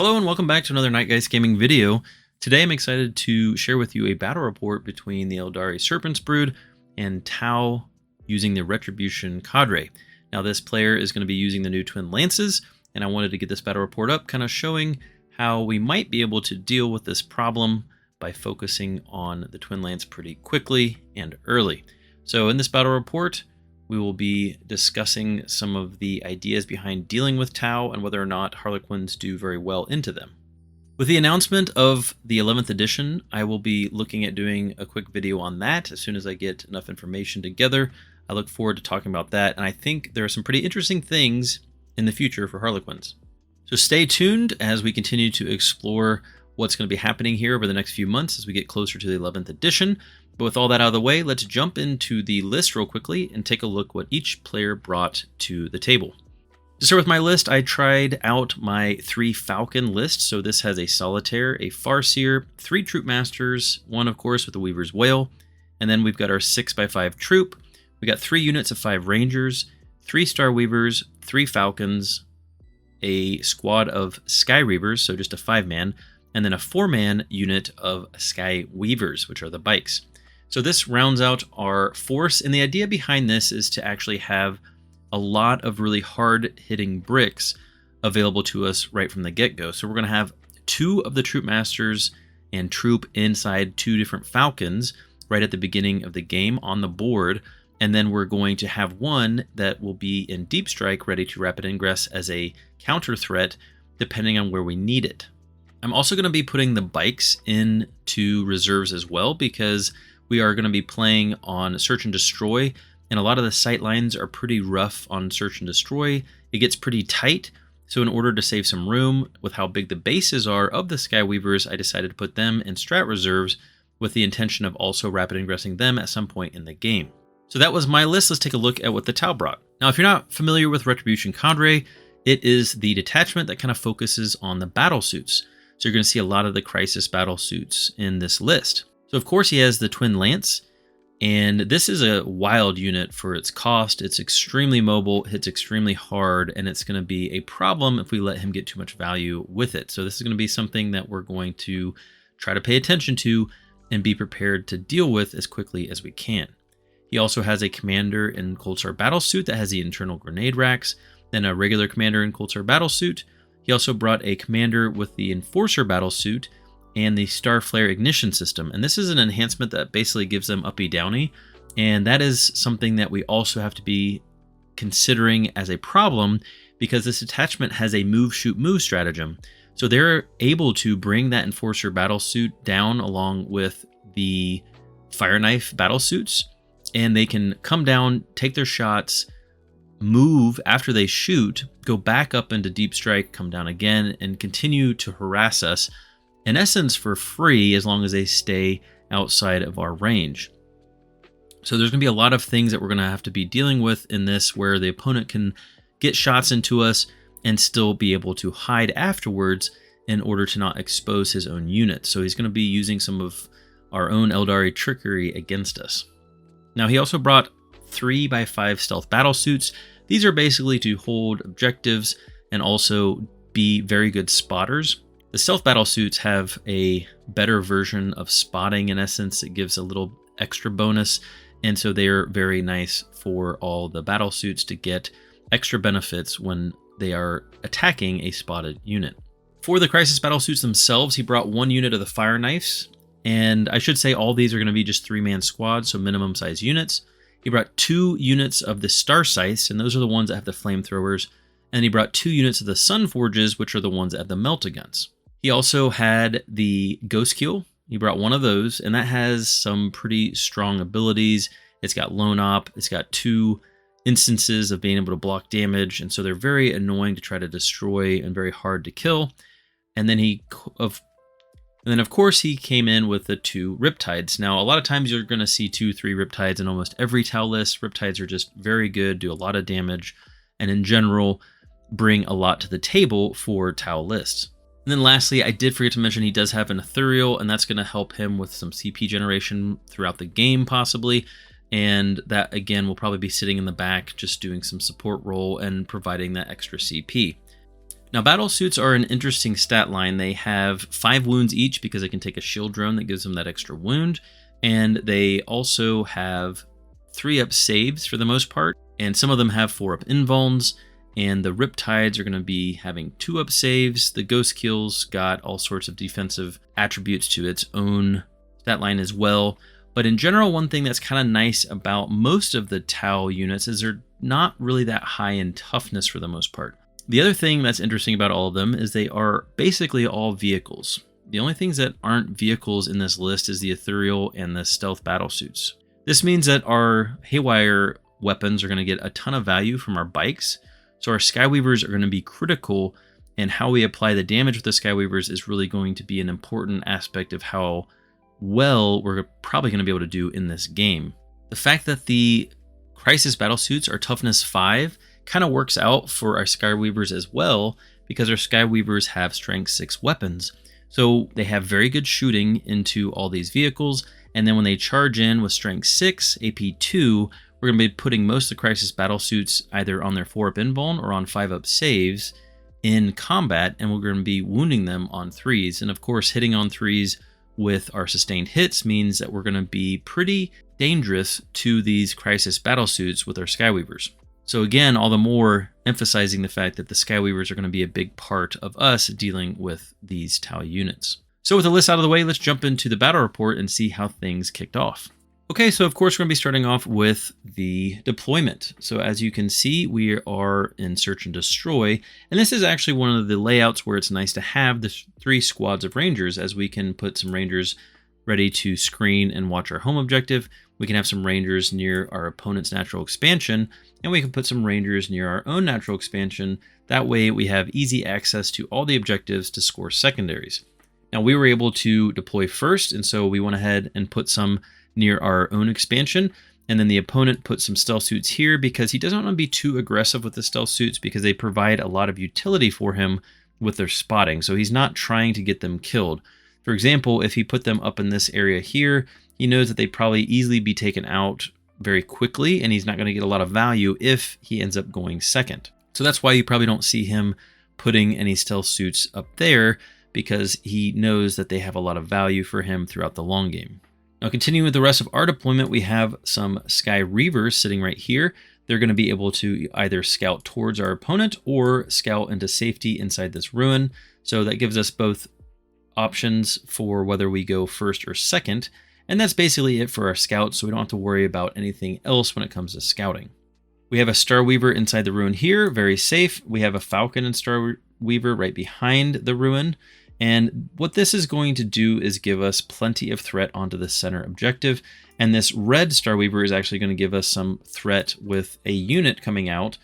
Hello and welcome back to another Night Geist Gaming video. Today I'm excited to share with you a battle report between the Aeldari Serpent's Brood and Tau using the Retribution Cadre. Now this player is going to be using the new Twin Lances, and I wanted to get this battle report up, kind of showing how we might be able to deal with this problem by focusing on the Twin Lance pretty quickly and early. So in this battle report, we will be discussing some of the ideas behind dealing with Tau and whether or not Harlequins do very well into them. With the announcement of the 11th edition, I will be looking at doing a quick video on that as soon as I get enough information together. I look forward to talking about that, and I think there are some pretty interesting things in the future for Harlequins. So stay tuned as we continue to explore what's going to be happening here over the next few months as we get closer to the 11th edition. But with all that out of the way, let's jump into the list real quickly and take a look what each player brought to the table. To start with my list, I tried out my 3 Falcon list. So this has a Solitaire, a Farseer, 3 Troop Masters, one of course with the Weaver's Wail, and then we've got our 6x5 troop. We got 3 units of 5 Rangers, 3 Starweavers, 3 Falcons, a squad of Sky Reavers, so just a 5-man, and then a 4-man unit of Sky Weavers, which are the bikes. So this rounds out our force, and the idea behind this is to actually have a lot of really hard-hitting bricks available to us right from the get-go. So we're going to have 2 of the Troop Masters and Troop inside 2 different Falcons right at the beginning of the game on the board, and then we're going to have 1 that will be in Deep Strike ready to rapid ingress as a counter threat depending on where we need it. I'm also going to be putting the bikes into reserves as well, because we are going to be playing on Search and Destroy, and a lot of the sight lines are pretty rough on Search and Destroy. It gets pretty tight, so in order to save some room with how big the bases are of the Sky Weavers, I decided to put them in strat reserves with the intention of also rapid ingressing them at some point in the game. So that was my list. Let's take a look at what the Tau brought. Now, if you're not familiar with Retribution Cadre, it is the detachment that kind of focuses on the battle suits. So you're going to see a lot of the Crisis battle suits in this list. So of course he has the Twin Lance, and this is a wild unit for its cost. It's extremely mobile, hits extremely hard, and it's going to be a problem if we let him get too much value with it. So this is going to be something that we're going to try to pay attention to and be prepared to deal with as quickly as we can. He also has a commander in Cold Star Battlesuit that has the internal grenade racks, then a regular commander in Cold Star Battlesuit. He also brought a commander with the Enforcer Battlesuit and the Starflare ignition system. And this is an enhancement that basically gives them uppy downy. And that is something that we also have to be considering as a problem, because this attachment has a move, shoot, move stratagem. So they're able to bring that Enforcer Battlesuit down along with the Fire Knife Battlesuits, and they can come down, take their shots, move after they shoot, go back up into Deep Strike, come down again, and continue to harass us, in essence for free, as long as they stay outside of our range. So there's going to be a lot of things that we're going to have to be dealing with in this, where the opponent can get shots into us and still be able to hide afterwards in order to not expose his own unit. So he's going to be using some of our own Aeldari trickery against us. Now he also brought 3x5 stealth battle suits. These are basically to hold objectives and also be very good spotters. The stealth battle suits have a better version of spotting. In essence, it gives a little extra bonus, and so they're very nice for all the battle suits to get extra benefits when they are attacking a spotted unit. For the Crisis battle suits themselves, he brought 1 unit of the Fire Knives, and I should say all these are going to be just 3-man squads, so minimum size units. He brought 2 units of the Star Scythes, and those are the ones that have the flamethrowers, and he brought 2 units of the Sun Forges, which are the ones that have the melt-a-guns. He also had the Ghost Keel. He brought 1 of those, and that has some pretty strong abilities. It's got Lone Op, it's got 2 instances of being able to block damage, and so they're very annoying to try to destroy and very hard to kill. And then of course he came in with the 2 Riptides. Now a lot of times you're going to see 2-3 Riptides in almost every Tau list. Riptides are just very good, do a lot of damage, and in general bring a lot to the table for Tau lists. And then lastly, I did forget to mention he does have an Ethereal, and that's going to help him with some CP generation throughout the game possibly. And that again will probably be sitting in the back just doing some support role and providing that extra CP. Now, battle suits are an interesting stat line. They have 5 wounds each because they can take a shield drone that gives them that extra wound. And they also have 3-up saves for the most part. And some of them have 4-up invulns. And the Riptides are going to be having 2-up saves. The Ghost Kill's got all sorts of defensive attributes to its own stat line as well. But in general, one thing that's kind of nice about most of the Tau units is they're not really that high in toughness for the most part. The other thing that's interesting about all of them is they are basically all vehicles. The only things that aren't vehicles in this list is the ethereal and the stealth battlesuits. This means that our haywire weapons are going to get a ton of value from our bikes. So our Skyweavers are going to be critical, and how we apply the damage with the Skyweavers is really going to be an important aspect of how well we're probably going to be able to do in this game. The fact that the Crisis battlesuits are toughness 5 kind of works out for our Skyweavers as well, because our Skyweavers have strength 6 weapons. So they have very good shooting into all these vehicles, and then when they charge in with strength 6, AP 2, we're going to be putting most of the Crisis battlesuits either on their 4-up invuln or on 5-up saves in combat, and we're going to be wounding them on 3s. And of course, hitting on 3s with our sustained hits means that we're going to be pretty dangerous to these Crisis battlesuits with our Skyweavers. So again, all the more emphasizing the fact that the Skyweavers are going to be a big part of us dealing with these Tau units. So with the list out of the way, let's jump into the battle report and see how things kicked off. Okay, so of course we're going to be starting off with the deployment. So as you can see, we are in Search and Destroy, and this is actually one of the layouts where it's nice to have the 3 squads of Rangers, as we can put some Rangers ready to screen and watch our home objective. We can have some Rangers near our opponent's natural expansion, and we can put some Rangers near our own natural expansion. That way we have easy access to all the objectives to score secondaries. Now we were able to deploy first, and so we went ahead and put some near our own expansion, and then the opponent put some stealth suits here because he doesn't want to be too aggressive with the stealth suits because they provide a lot of utility for him with their spotting, so he's not trying to get them killed. For example, if he put them up in this area here, he knows that they'd probably easily be taken out very quickly, and he's not going to get a lot of value if he ends up going second. So that's why you probably don't see him putting any stealth suits up there, because he knows that they have a lot of value for him throughout the long game. Now, continuing with the rest of our deployment, we have some Sky Reavers sitting right here. They're going to be able to either scout towards our opponent or scout into safety inside this ruin. So that gives us both options for whether we go first or second. And that's basically it for our scouts, so we don't have to worry about anything else when it comes to scouting. We have a Starweaver inside the ruin here, very safe. We have a Falcon and Starweaver right behind the ruin. And what this is going to do is give us plenty of threat onto the center objective. And this red Starweaver is actually going to give us some threat with a unit coming out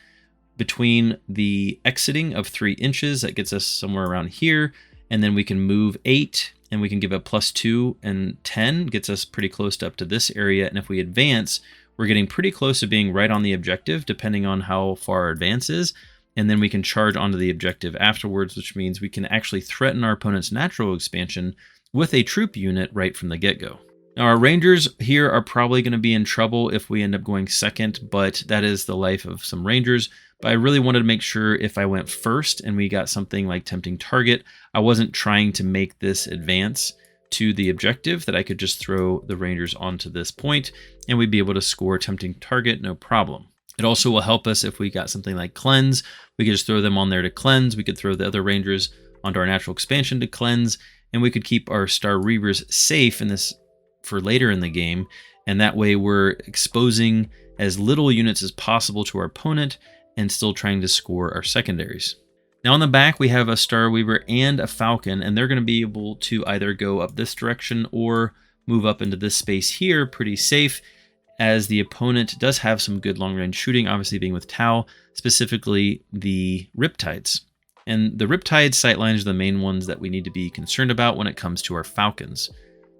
between the exiting of 3 inches. That gets us somewhere around here. And then we can move 8, and we can give a +2, and 10 gets us pretty close to up to this area. And if we advance, we're getting pretty close to being right on the objective, depending on how far our advance is. And then we can charge onto the objective afterwards, which means we can actually threaten our opponent's natural expansion with a troop unit right from the get-go. Now, our Rangers here are probably going to be in trouble if we end up going second, but that is the life of some Rangers. But I really wanted to make sure if I went first and we got something like Tempting Target, I wasn't trying to make this advance to the objective, that I could just throw the Rangers onto this point and we'd be able to score Tempting Target, no problem. It also will help us if we got something like Cleanse. We could just throw them on there to cleanse. We could throw the other Rangers onto our natural expansion to cleanse, and we could keep our Star Reavers safe in this for later in the game. And that way we're exposing as little units as possible to our opponent and still trying to score our secondaries. Now on the back, we have a Starweaver and a Falcon, and they're going to be able to either go up this direction or move up into this space here pretty safe, as the opponent does have some good long-range shooting, obviously being with Tau, specifically the Riptides. And the Riptide sightlines are the main ones that we need to be concerned about when it comes to our Falcons.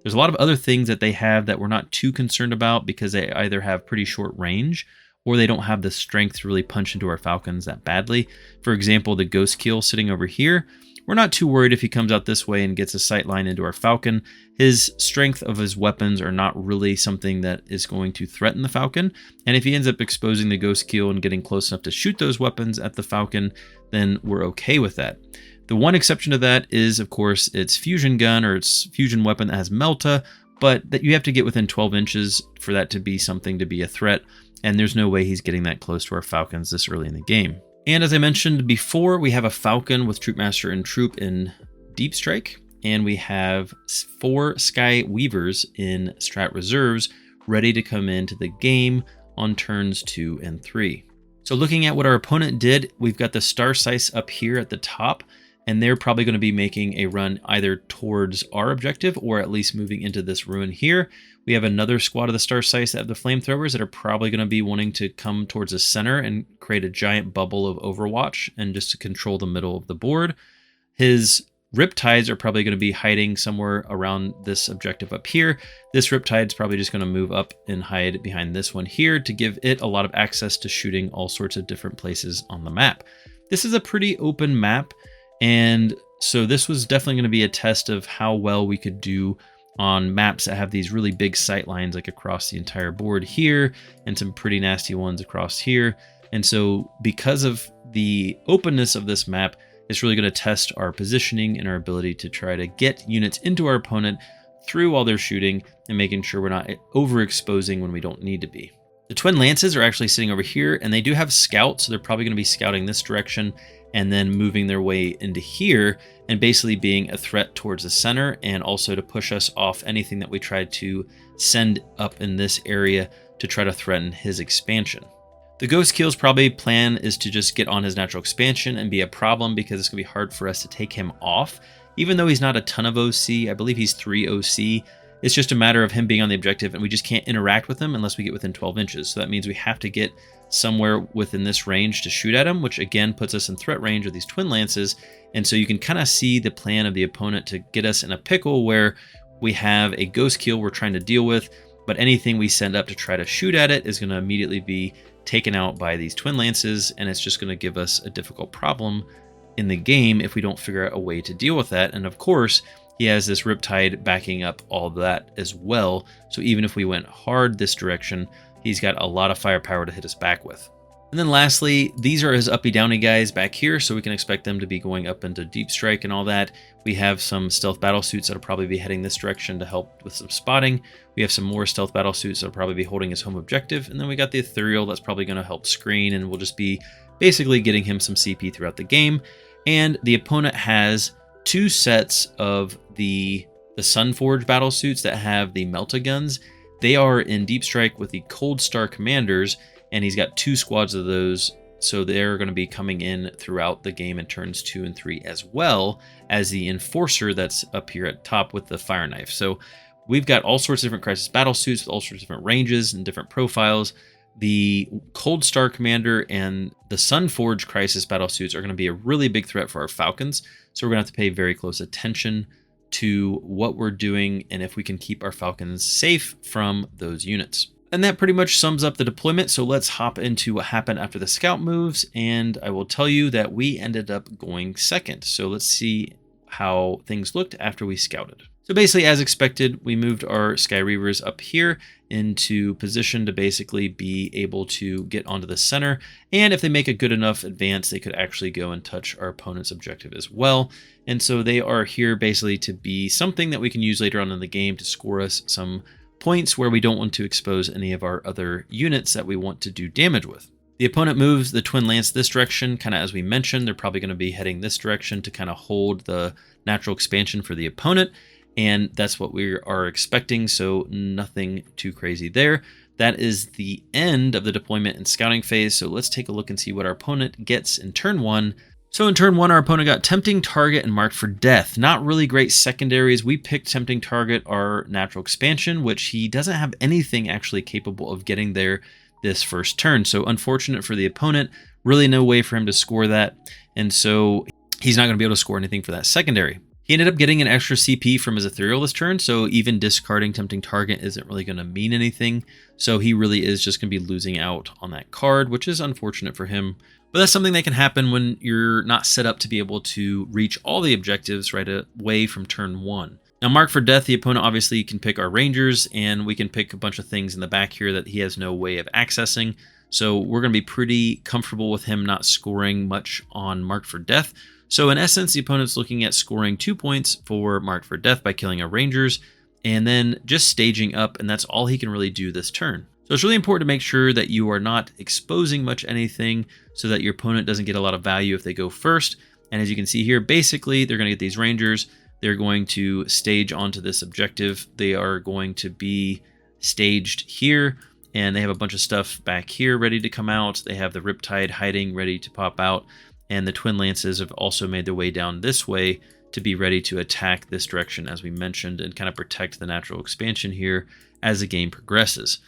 There's a lot of other things that they have that we're not too concerned about because they either have pretty short range or they don't have the strength to really punch into our Falcons that badly. For example, the Ghost Kill sitting over here, we're not too worried if he comes out this way and gets a sight line into our Falcon. His strength of his weapons are not really something that is going to threaten the Falcon, and if he ends up exposing the Ghost Keel and getting close enough to shoot those weapons at the Falcon, then we're okay with that. The one exception to that is, of course, its fusion gun or its fusion weapon that has Melta, but that you have to get within 12 inches for that to be something to be a threat, and there's no way he's getting that close to our Falcons this early in the game. And as I mentioned before, we have a Falcon with Troopmaster and Troop in Deep Strike, and we have 4 Sky Weavers in Strat Reserves ready to come into the game on turns 2 and 3. So looking at what our opponent did, we've got the Star Sice up here at the top, and they're probably going to be making a run either towards our objective or at least moving into this ruin here. We have another squad of the Star Sice that have the flamethrowers that are probably going to be wanting to come towards the center and create a giant bubble of Overwatch and just to control the middle of the board. His Riptides are probably going to be hiding somewhere around this objective up here. This Riptide's probably just going to move up and hide behind this one here to give it a lot of access to shooting all sorts of different places on the map. This is a pretty open map, and so this was definitely going to be a test of how well we could do on maps that have these really big sight lines like across the entire board here and some pretty nasty ones across here. And so because of the openness of this map, it's really going to test our positioning and our ability to try to get units into our opponent through while they're shooting and making sure we're not overexposing when we don't need to be. The Twin Lances are actually sitting over here, and they do have scouts, so they're probably going to be scouting this direction and then moving their way into here and basically being a threat towards the center and also to push us off anything that we tried to send up in this area to try to threaten his expansion. The Ghost Keel's probably plan is to just get on his natural expansion and be a problem because it's going to be hard for us to take him off. Even though he's not a ton of OC, I believe he's 3 OC, it's just a matter of him being on the objective and we just can't interact with him unless we get within 12 inches. So that means we have to get somewhere within this range to shoot at him, which again puts us in threat range of these Twin Lances. And so you can kind of see the plan of the opponent to get us in a pickle where we have a Ghost Keel we're trying to deal with, but anything we send up to try to shoot at it is going to immediately be taken out by these Twin Lances, and it's just going to give us a difficult problem in the game if we don't figure out a way to deal with that. And of course, he has this Riptide backing up all of that as well. So even if we went hard this direction, he's got a lot of firepower to hit us back with. And then lastly, these are his uppy downy guys back here, so we can expect them to be going up into Deep Strike and all that. We have some stealth battle suits that'll probably be heading this direction to help with some spotting. We have some more stealth battle suits that'll probably be holding his home objective. And then we got the Ethereal that's probably going to help screen, and we'll just be basically getting him some CP throughout the game. And the opponent has 2 sets of the Sunforge battle suits that have the Melta guns. They are in Deep Strike with the Cold Star Commanders, and he's got 2 squads of those, so they're going to be coming in throughout the game in turns 2 and 3, as well as the Enforcer that's up here at top with the Fire Knife. So we've got all sorts of different Crisis battle suits with all sorts of different ranges and different profiles. The Cold Star Commander and the Sunforge Crisis battle suits are going to be a really big threat for our Falcons, so we're going to have to pay very close attention to what we're doing and if we can keep our Falcons safe from those units. And that pretty much sums up the deployment, so let's hop into what happened after the scout moves, and I will tell you that we ended up going second. So let's see how things looked after we scouted. So basically, as expected, we moved our Sky Reavers up here into position to basically be able to get onto the center. And if they make a good enough advance, they could actually go and touch our opponent's objective as well. And so they are here basically to be something that we can use later on in the game to score us some points where we don't want to expose any of our other units that we want to do damage with. The opponent moves the Twin Lance this direction, kind of as we mentioned. They're probably going to be heading this direction to kind of hold the natural expansion for the opponent. And that's what we are expecting, so nothing too crazy there. That is the end of the deployment and scouting phase, so let's take a look and see what our opponent gets in turn 1. So in turn 1, our opponent got Tempting Target and Marked for Death. Not really great secondaries. We picked Tempting Target, our natural expansion, which he doesn't have anything actually capable of getting there this first turn. So unfortunate for the opponent, really no way for him to score that. And so he's not going to be able to score anything for that secondary. He ended up getting an extra CP from his Ethereal this turn, so even discarding Tempting Target isn't really going to mean anything. So he really is just going to be losing out on that card, which is unfortunate for him. But that's something that can happen when you're not set up to be able to reach all the objectives right away from turn 1. Now, mark for death, the opponent obviously can pick our rangers, and we can pick a bunch of things in the back here that he has no way of accessing. So we're going to be pretty comfortable with him not scoring much on mark for death. So in essence, the opponent's looking at scoring 2 points for mark for death by killing our rangers, and then just staging up, and that's all he can really do this turn. So it's really important to make sure that you are not exposing much anything so that your opponent doesn't get a lot of value if they go first. And as you can see here, basically, they're going to get these rangers. They're going to stage onto this objective. They are going to be staged here, and they have a bunch of stuff back here ready to come out. They have the Riptide hiding ready to pop out, and the Twin Lances have also made their way down this way to be ready to attack this direction, as we mentioned, and kind of protect the natural expansion here as the game progresses.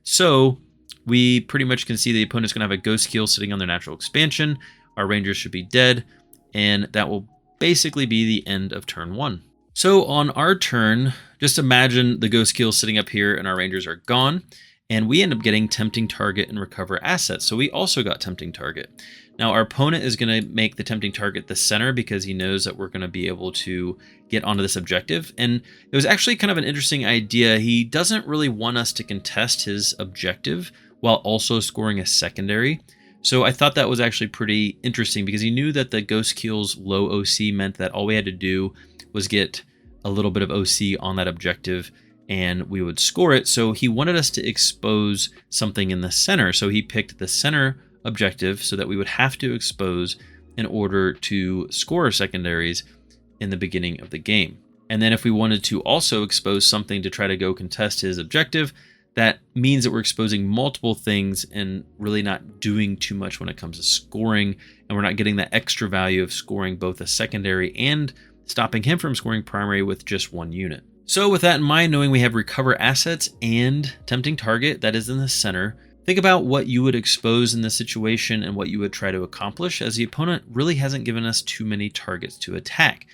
So we pretty much can see the opponent's going to have a ghost keel sitting on their natural expansion. Our rangers should be dead, and that will basically be the end of turn 1. So on our turn, just imagine the ghost keel sitting up here and our rangers are gone, and we end up getting tempting target and recover assets. So we also got tempting target. Now our opponent is going to make the tempting target the center because he knows that we're going to be able to get onto this objective. And it was actually kind of an interesting idea. He doesn't really want us to contest his objective while also scoring a secondary. So I thought that was actually pretty interesting because he knew that the ghost keel's low OC meant that all we had to do was get a little bit of OC on that objective and we would score it. So he wanted us to expose something in the center. So he picked the center objective so that we would have to expose in order to score our secondaries in the beginning of the game. And then if we wanted to also expose something to try to go contest his objective, that means that we're exposing multiple things and really not doing too much when it comes to scoring, and we're not getting that extra value of scoring both a secondary and stopping him from scoring primary with just one unit. So with that in mind, knowing we have recover assets and tempting target that is in the center, think about what you would expose in this situation and what you would try to accomplish, as the opponent really hasn't given us too many targets to attack.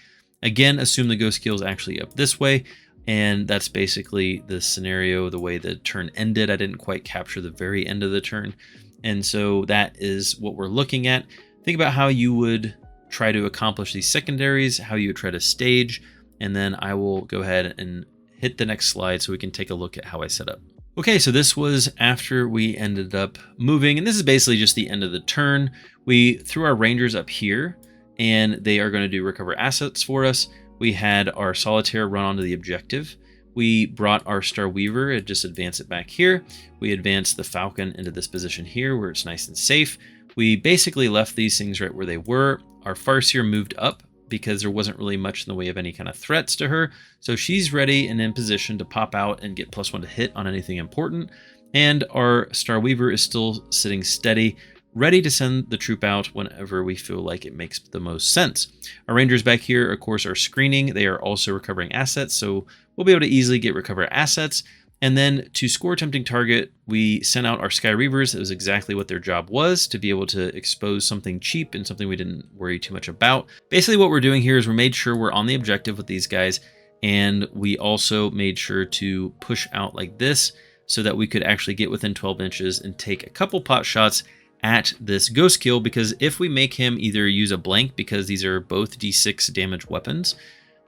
Again, assume the ghost keel is actually up this way, and that's basically the scenario, the way the turn ended. I didn't quite capture the very end of the turn, and so that is what we're looking at. Think about how you would try to accomplish these secondaries, how you would try to stage, and then I will go ahead and hit the next slide so we can take a look at how I set up. Okay, so this was after we ended up moving, and this is basically just the end of the turn. We threw our rangers up here, and they are going to do recover assets for us. We had our Solitaire run onto the objective. We brought our Starweaver and just advance it back here. We advanced the Falcon into this position here where it's nice and safe. We basically left these things right where they were. Our Farseer moved up because there wasn't really much in the way of any kind of threats to her. So she's ready and in position to pop out and get +1 to hit on anything important. And our Starweaver is still sitting steady, ready to send the troop out whenever we feel like it makes the most sense. Our rangers back here, of course, are screening. They are also recovering assets, so we'll be able to easily get recover assets. And then to score tempting target, we sent out our Sky Reavers. It was exactly what their job was, to be able to expose something cheap and something we didn't worry too much about. Basically what we're doing here is we made sure we're on the objective with these guys, and we also made sure to push out like this so that we could actually get within 12 inches and take a couple pot shots at this ghost keel, because if we make him either use a blank, because these are both d6 damage weapons,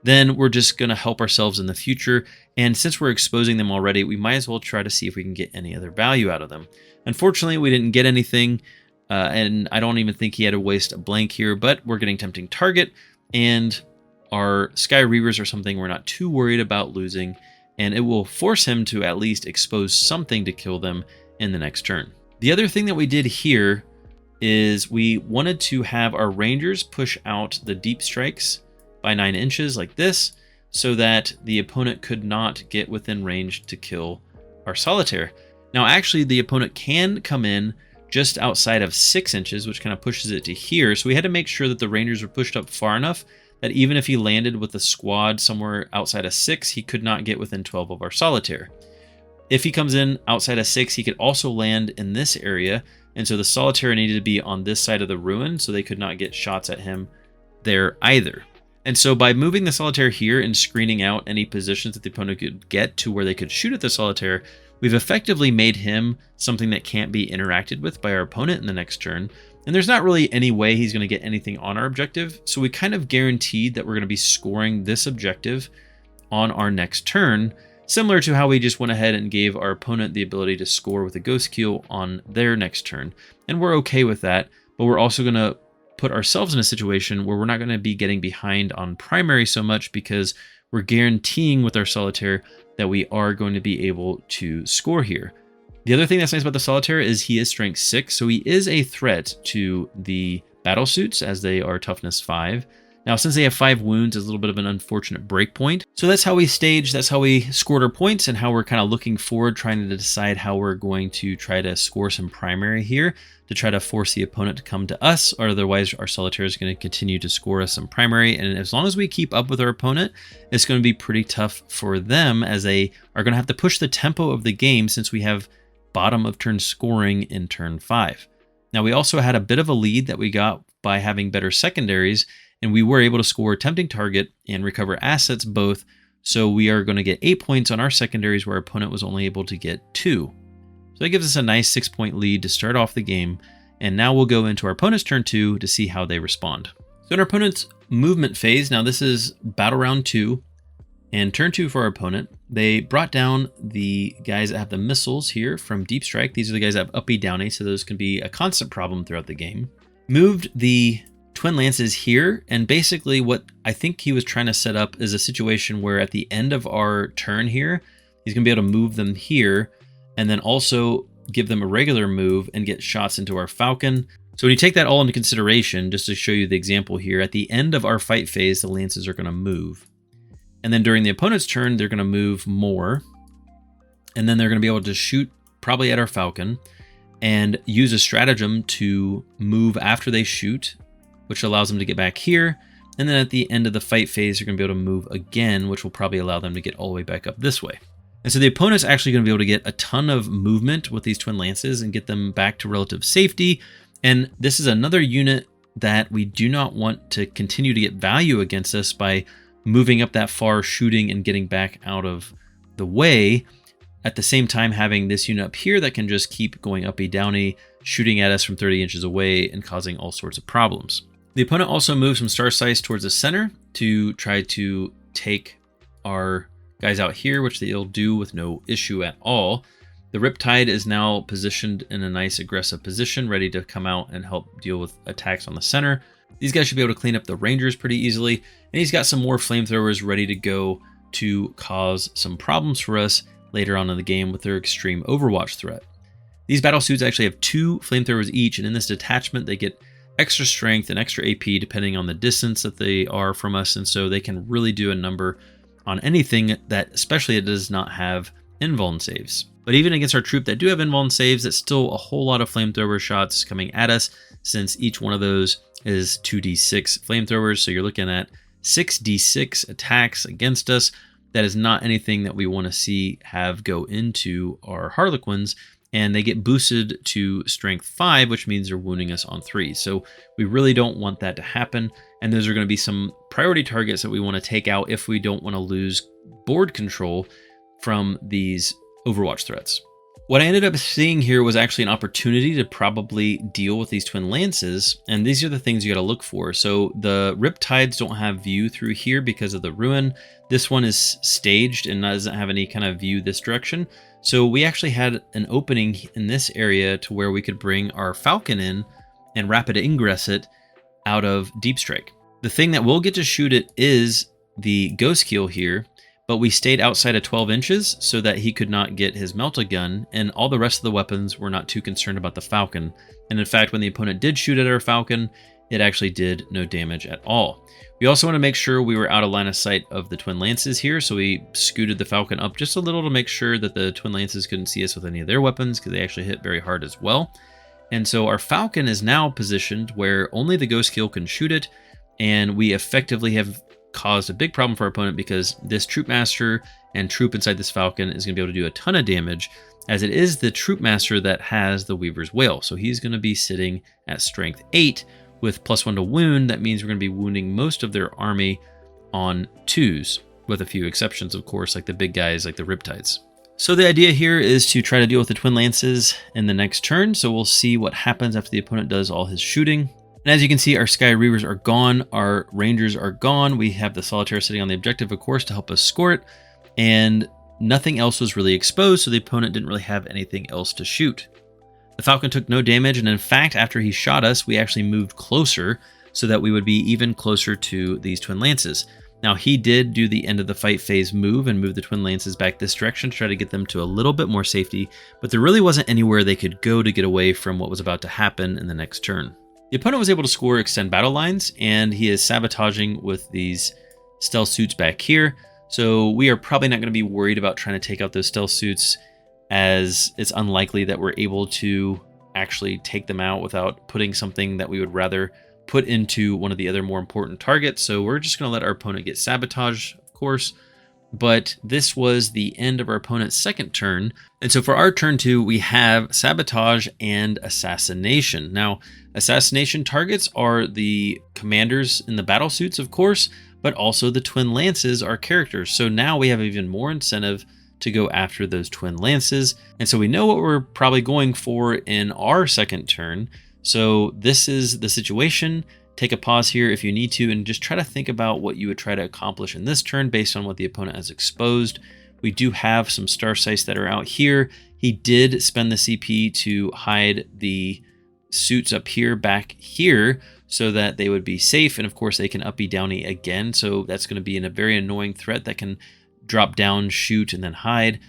then we're just going to help ourselves in the future. And since we're exposing them already, we might as well try to see if we can get any other value out of them. Unfortunately, we didn't get anything, and I don't even think he had to waste a blank here, but we're getting tempting target, and our Sky Reavers are something we're not too worried about losing, and it will force him to at least expose something to kill them in the next turn. The other thing that we did here is we wanted to have our Rangers push out the deep strikes by 9 inches like this, so that the opponent could not get within range to kill our Solitaire. Now actually the opponent can come in just outside of 6 inches, which kind of pushes it to here, so we had to make sure that the Rangers were pushed up far enough that even if he landed with a squad somewhere outside of 6, he could not get within 12 of our Solitaire. If he comes in outside of 6, he could also land in this area, and so the Solitaire needed to be on this side of the ruin, so they could not get shots at him there either. And so by moving the Solitaire here and screening out any positions that the opponent could get to where they could shoot at the Solitaire, we've effectively made him something that can't be interacted with by our opponent in the next turn. And there's not really any way he's going to get anything on our objective. So we kind of guaranteed that we're going to be scoring this objective on our next turn, similar to how we just went ahead and gave our opponent the ability to score with a ghost kill on their next turn. And we're okay with that, but we're also going to put ourselves in a situation where we're not going to be getting behind on primary so much, because we're guaranteeing with our solitaire that we are going to be able to score here. The other thing that's nice about the solitaire is he is strength 6, so he is a threat to the battle suits as they are toughness 5. Now, since they have 5 wounds, it's a little bit of an unfortunate break point. So that's how we staged, that's how we scored our points, and how we're kind of looking forward, trying to decide how we're going to try to score some primary here to try to force the opponent to come to us, or otherwise our solitaire is going to continue to score us some primary. And as long as we keep up with our opponent, it's going to be pretty tough for them, as they are going to have to push the tempo of the game since we have bottom of turn scoring in turn 5. Now, we also had a bit of a lead that we got by having better secondaries, and we were able to score tempting target and recover assets both. So we are going to get 8 points on our secondaries, where our opponent was only able to get 2. So that gives us a nice 6-point lead to start off the game. And now we'll go into our opponent's turn 2 to see how they respond. So in our opponent's movement phase, now this is battle round 2 and turn 2 for our opponent. They brought down the guys that have the missiles here from Deep Strike. These are the guys that have uppy downy, so those can be a constant problem throughout the game. Moved the Twin Lances here, and basically what I think he was trying to set up is a situation where at the end of our turn here, he's going to be able to move them here, and then also give them a regular move and get shots into our Falcon. So when you take that all into consideration, just to show you the example here, at the end of our fight phase, the Lances are going to move. And then during the opponent's turn, they're going to move more, and then they're going to be able to shoot probably at our Falcon and use a stratagem to move after they shoot, which allows them to get back here. And then at the end of the fight phase, you're going to be able to move again, which will probably allow them to get all the way back up this way. And so the opponent's actually going to be able to get a ton of movement with these Twin Lances and get them back to relative safety. And this is another unit that we do not want to continue to get value against us by moving up that far, shooting and getting back out of the way. At the same time, having this unit up here that can just keep going uppy downy, shooting at us from 30 inches away and causing all sorts of problems. The opponent also moves some Star Size towards the center to try to take our guys out here, which they'll do with no issue at all. The Riptide is now positioned in a nice aggressive position, ready to come out and help deal with attacks on the center. These guys should be able to clean up the Rangers pretty easily, and he's got some more flamethrowers ready to go to cause some problems for us later on in the game with their extreme Overwatch threat. These battle suits actually have 2 flamethrowers each, and in this detachment they get extra strength and extra AP depending on the distance that they are from us, and so they can really do a number on anything that, especially it does not have invuln saves. But even against our troop that do have invuln saves, it's still a whole lot of flamethrower shots coming at us, since each one of those is 2d6 flamethrowers, so you're looking at 6d6 attacks against us. That is not anything that we want to see have go into our Harlequins, and they get boosted to strength 5, which means they're wounding us on 3. So we really don't want that to happen, and those are going to be some priority targets that we want to take out if we don't want to lose board control from these Overwatch threats. What I ended up seeing here was actually an opportunity to probably deal with these Twin Lances, and these are the things you got to look for. So the Riptides don't have view through here because of the ruin. This one is staged and doesn't have any kind of view this direction. So we actually had an opening in this area to where we could bring our Falcon in and rapid ingress it out of Deep Strike. The thing that we'll get to shoot it is the Ghost Kill here, but we stayed outside of 12 inches so that he could not get his Melt-A-Gun, and all the rest of the weapons were not too concerned about the Falcon. And in fact, when the opponent did shoot at our Falcon, it actually did no damage at all. We also want to make sure we were out of line of sight of the Twin Lances here, so we scooted the Falcon up just a little to make sure that the Twin Lances couldn't see us with any of their weapons, because they actually hit very hard as well. And so our Falcon is now positioned where only the Ghost Kill can shoot it, and we effectively have caused a big problem for our opponent, because this Troop Master and troop inside this Falcon is going to be able to do a ton of damage, as it is the Troop Master that has the Weaver's Wail. So he's going to be sitting at strength 8 with +1 to wound. That means we're going to be wounding most of their army on 2s, with a few exceptions, of course, like the big guys like the Riptides. So the idea here is to try to deal with the Twin Lances in the next turn. So we'll see what happens after the opponent does all his shooting. And as you can see, our Sky Reavers are gone. Our Rangers are gone. We have the Solitaire sitting on the objective, of course, to help us score it. And nothing else was really exposed, so the opponent didn't really have anything else to shoot. The Falcon took no damage, and in fact, after he shot us, we actually moved closer so that we would be even closer to these Twin Lances. Now, he did do the end of the fight phase move and move the Twin Lances back this direction to try to get them to a little bit more safety, but there really wasn't anywhere they could go to get away from what was about to happen in the next turn. The opponent was able to score extend battle lines, and he is sabotaging with these stealth suits back here. So we are probably not going to be worried about trying to take out those stealth suits, as it's unlikely that we're able to actually take them out without putting something that we would rather put into one of the other more important targets. So we're just going to let our opponent get sabotaged, of course. But this was the end of our opponent's second turn. And so for our turn 2, we have sabotage and assassination. Now, assassination targets are the commanders in the battle suits, of course, but also the Twin Lances are characters. So now we have even more incentive to go after those Twin Lances. And so we know what we're probably going for in our second turn. So this is the situation. Take a pause here if you need to, and just try to think about what you would try to accomplish in this turn based on what the opponent has exposed. We do have some star sights that are out here. He did spend the CP to hide the suits up here back here so that they would be safe. And of course they can uppy downy again. So that's going to be a very annoying threat that can drop down, shoot, and then hide.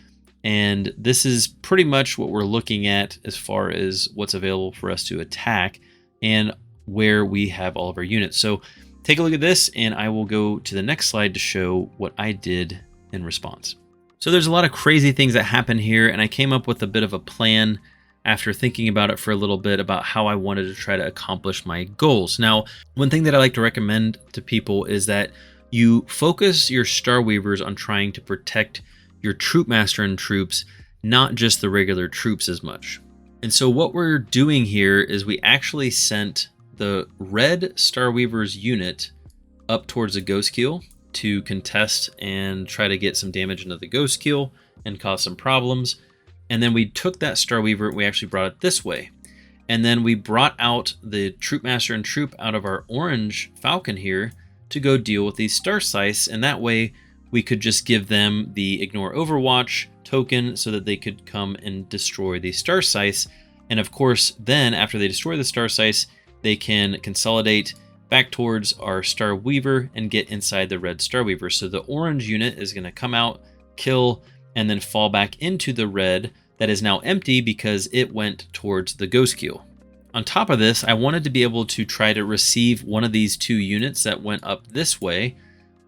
And this is pretty much what we're looking at as far as what's available for us to attack and where we have all of our units. So take a look at this, and I will go to the next slide to show what I did in response. So there's a lot of crazy things that happen here, and I came up with a bit of a plan after thinking about it for a little bit about how I wanted to try to accomplish my goals. Now, one thing that I like to recommend to people is that you focus your Starweavers on trying to protect your troop master and troops, not just the regular troops as much. And so what we're doing here is we actually sent the red Starweavers unit up towards the Ghost Keel to contest and try to get some damage into the Ghost Keel and cause some problems. And then we took that Starweaver and we actually brought it this way. And then we brought out the troop master and troop out of our orange Falcon here to go deal with these star scythes, and that way we could just give them the ignore overwatch token so that they could come and destroy these star scythes. And of course, then after they destroy the star scythes, they can consolidate back towards our Starweaver and get inside the red Starweaver. So the orange unit is going to come out, kill, and then fall back into the red that is now empty because it went towards the Ghost Keel. On top of this, I wanted to be able to try to receive one of these two units that went up this way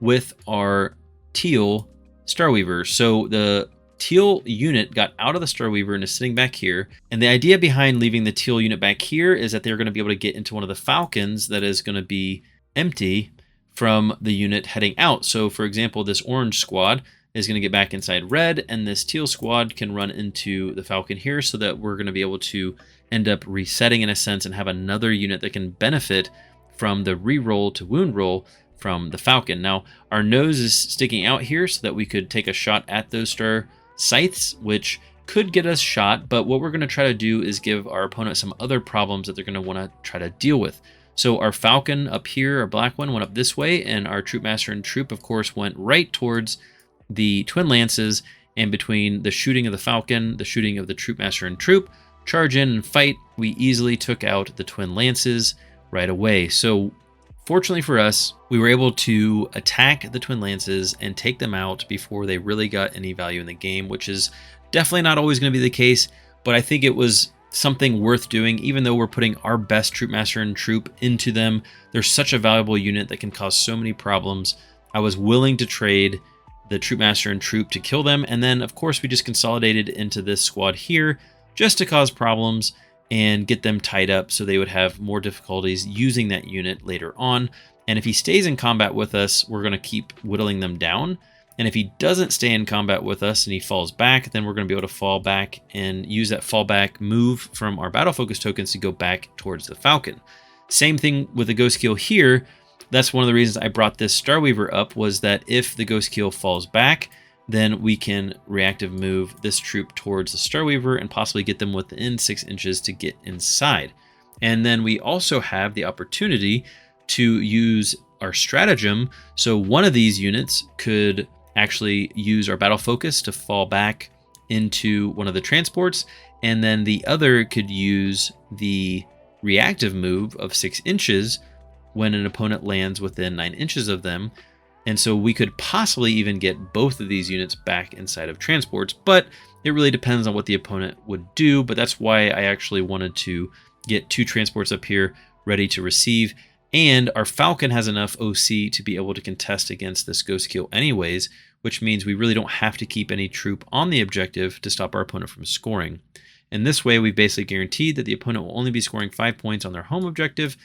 with our teal Starweaver. So the teal unit got out of the Starweaver and is sitting back here. And the idea behind leaving the teal unit back here is that they're going to be able to get into one of the Falcons that is going to be empty from the unit heading out. So for example, this orange squad is going to get back inside red, and this teal squad can run into the Falcon here so that we're going to be able to end up resetting in a sense and have another unit that can benefit from the reroll to wound roll from the Falcon. Now, our nose is sticking out here so that we could take a shot at those star scythes, which could get us shot, but what we're going to try to do is give our opponent some other problems that they're going to want to try to deal with. So our Falcon up here, our black one, went up this way, and our troop master and troop, of course, went right towards the Twin Lances, and between the shooting of the Falcon, the shooting of the troop master and troop, charge in and fight, we easily took out the Twin Lances right away. So fortunately for us, we were able to attack the Twin Lances and take them out before they really got any value in the game, which is definitely not always going to be the case, but I think it was something worth doing. Even though we're putting our best troop master and troop into them, they're such a valuable unit that can cause so many problems. I was willing to trade the troop master and troop to kill them, and then of course we just consolidated into this squad here just to cause problems and get them tied up so they would have more difficulties using that unit later on. And if he stays in combat with us, we're going to keep whittling them down. And if he doesn't stay in combat with us and he falls back, then we're going to be able to fall back and use that fallback move from our battle focus tokens to go back towards the Falcon. Same thing with the Ghost Keel here. That's one of the reasons I brought this Starweaver up, was that if the Ghost Keel falls back, then we can reactive move this troop towards the Starweaver and possibly get them within 6 inches to get inside. And then we also have the opportunity to use our stratagem. So one of these units could actually use our battle focus to fall back into one of the transports, and then the other could use the reactive move of 6 inches when an opponent lands within 9 inches of them. And so we could possibly even get both of these units back inside of transports, but it really depends on what the opponent would do. But that's why I actually wanted to get 2 transports up here ready to receive. And our Falcon has enough OC to be able to contest against this Ghost Kill anyways, which means we really don't have to keep any troop on the objective to stop our opponent from scoring. And this way, we've basically guaranteed that the opponent will only be scoring 5 points on their home objective.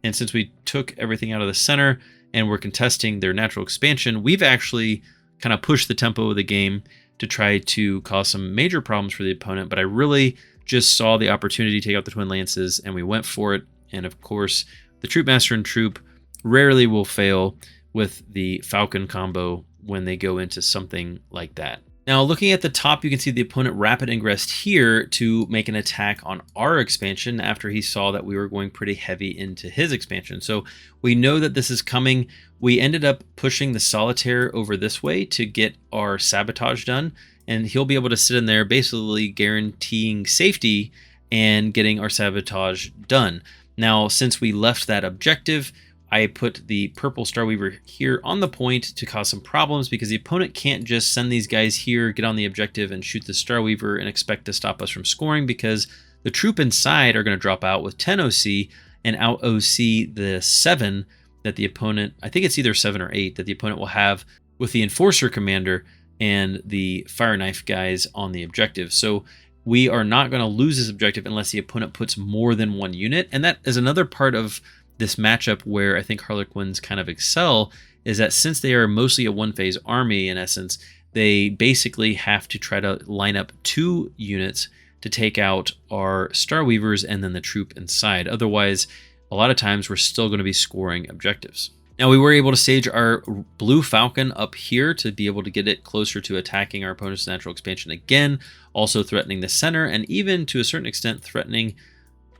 And since we took everything out of the center and we're contesting their natural expansion, we've actually kind of pushed the tempo of the game to try to cause some major problems for the opponent. But I really just saw the opportunity to take out the Twin Lances, and we went for it. And of course, the Troop Master and Troop rarely will fail with the Falcon combo when they go into something like that. Now, looking at the top, you can see the opponent rapid ingressed here to make an attack on our expansion after he saw that we were going pretty heavy into his expansion. So we know that this is coming. We ended up pushing the Solitaire over this way to get our sabotage done, and he'll be able to sit in there basically guaranteeing safety and getting our sabotage done. Now, since we left that objective, I put the purple Starweaver here on the point to cause some problems, because the opponent can't just send these guys here, get on the objective, and shoot the Starweaver and expect to stop us from scoring, because the troop inside are going to drop out with 10 OC and out OC the 7 that the opponent, I think it's either 7 or 8, that the opponent will have with the Enforcer Commander and the Fire Knife guys on the objective. So we are not going to lose this objective unless the opponent puts more than 1 unit. And that is another part of this matchup where I think Harlequins kind of excel, is that since they are mostly a one-phase army in essence, they basically have to try to line up 2 units to take out our Starweavers and then the troop inside. Otherwise, a lot of times we're still going to be scoring objectives. Now, we were able to stage our blue Falcon up here to be able to get it closer to attacking our opponent's natural expansion again, also threatening the center, and even to a certain extent threatening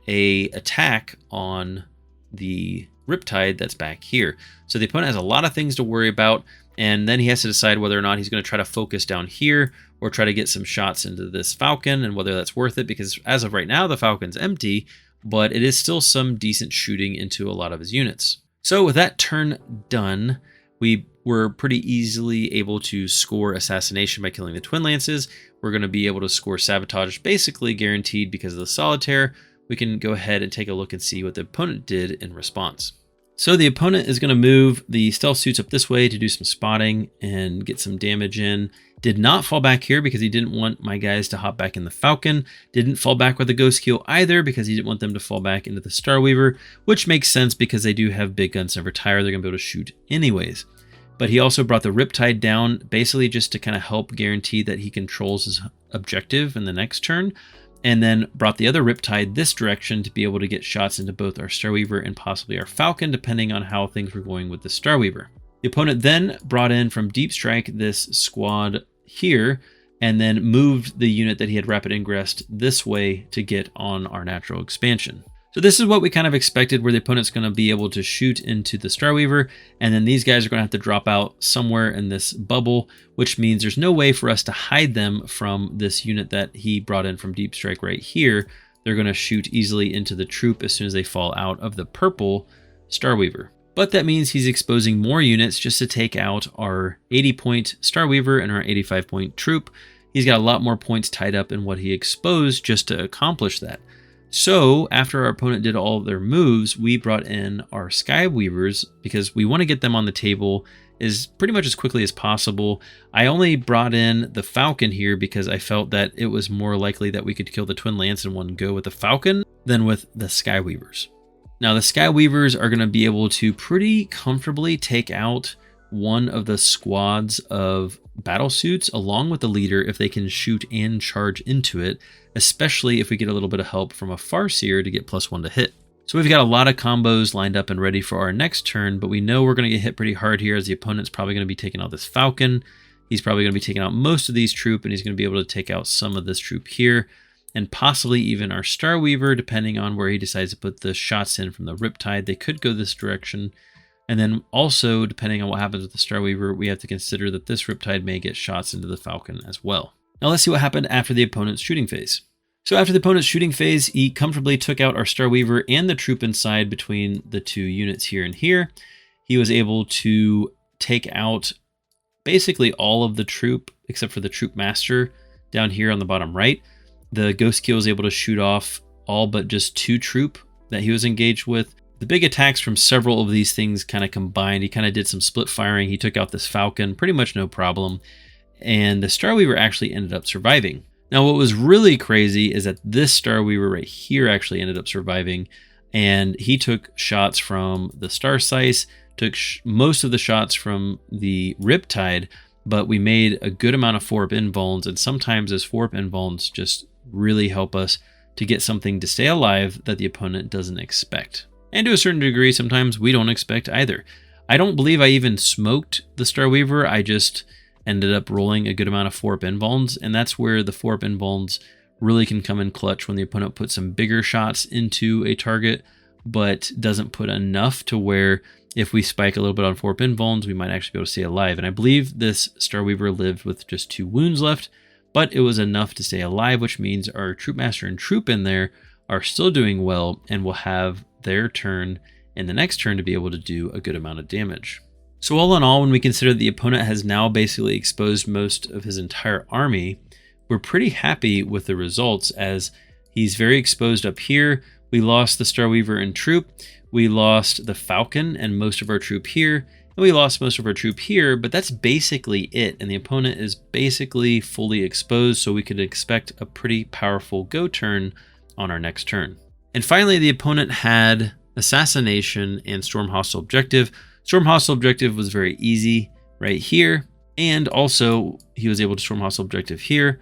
a attack on the Riptide that's back here. So the opponent has a lot of things to worry about, and then he has to decide whether or not he's going to try to focus down here or try to get some shots into this Falcon, and whether that's worth it, because as of right now the Falcon's empty, but it is still some decent shooting into a lot of his units. So with that turn done, we were pretty easily able to score Assassination by killing the Twin Lances. We're going to be able to score Sabotage, basically guaranteed because of the Solitaire. We can go ahead and take a look and see what the opponent did in response. So the opponent is going to move the stealth suits up this way to do some spotting and get some damage in. Did not fall back here because he didn't want my guys to hop back in the Falcon. Didn't fall back with the Ghost Kill either because he didn't want them to fall back into the Starweaver, which makes sense because they do have big guns never tire. They're going to be able to shoot anyways. But he also brought the Riptide down basically just to kind of help guarantee that he controls his objective in the next turn. And then brought the other Riptide this direction to be able to get shots into both our Starweaver and possibly our Falcon, depending on how things were going with the Starweaver. The opponent then brought in from Deep Strike this squad here, and then moved the unit that he had rapid ingressed this way to get on our natural expansion. So this is what we kind of expected, where the opponent's going to be able to shoot into the Starweaver, and then these guys are going to have to drop out somewhere in this bubble, which means there's no way for us to hide them from this unit that he brought in from Deep Strike right here. They're going to shoot easily into the troop as soon as they fall out of the purple Starweaver. But that means he's exposing more units just to take out our 80-point Starweaver and our 85-point troop. He's got a lot more points tied up in what he exposed just to accomplish that. So after our opponent did all of their moves, we brought in our Skyweavers because we want to get them on the table as pretty much as quickly as possible. I only brought in the Falcon here because I felt that it was more likely that we could kill the Twin Lance in one go with the Falcon than with the Skyweavers. Now the Skyweavers are going to be able to pretty comfortably take out one of the squads of battle suits along with the leader if they can shoot and charge into it, especially if we get a little bit of help from a Farseer to get +1 to hit. So we've got a lot of combos lined up and ready for our next turn, but we know we're going to get hit pretty hard here as the opponent's probably going to be taking out this Falcon. he's probably going to be taking out most of these troops, and he's going to be able to take out some of this troop here, and possibly even our Starweaver, depending on where he decides to put the shots in from the Riptide. They could go this direction. And then also, depending on what happens with the Starweaver, we have to consider that this Riptide may get shots into the Falcon as well. Now let's see what happened after the opponent's shooting phase. So after the opponent's shooting phase, he comfortably took out our Starweaver and the troop inside between the two units here and here. He was able to take out basically all of the troop except for the troop master down here on the bottom right. The Ghost Keel was able to shoot off all but just 2 troop that he was engaged with. The big attacks from several of these things kind of combined. He kind of did some split firing. He took out this Falcon, pretty much no problem. And the Starweaver actually ended up surviving. Now, what was really crazy is that this Starweaver right here actually ended up surviving. And he took shots from the Star Sice, took most of the shots from the Riptide, but we made a good amount of 4-up invulns. And sometimes those 4-up invulns just really help us to get something to stay alive that the opponent doesn't expect. And to a certain degree, sometimes we don't expect either. I don't believe I even smoked the Starweaver. I just ended up rolling a good amount of 4-up invulns, and that's where the 4-up invulns really can come in clutch when the opponent puts some bigger shots into a target, but doesn't put enough to where if we spike a little bit on 4-up invulns, we might actually be able to stay alive. And I believe this Starweaver lived with just 2 wounds left, but it was enough to stay alive, which means our Troop Master and Troop in there are still doing well and will have their turn in the next turn to be able to do a good amount of damage. So all in all, when we consider the opponent has now basically exposed most of his entire army, we're pretty happy with the results as he's very exposed up here. We lost the Starweaver and troop. We lost the Falcon and most of our troop here. And we lost most of our troop here, but that's basically it. And the opponent is basically fully exposed, so we could expect a pretty powerful go turn on our next turn. And finally, the opponent had Assassination and Storm Hostile Objective. Storm Hostile Objective was very easy right here, and also he was able to Storm Hostile Objective here,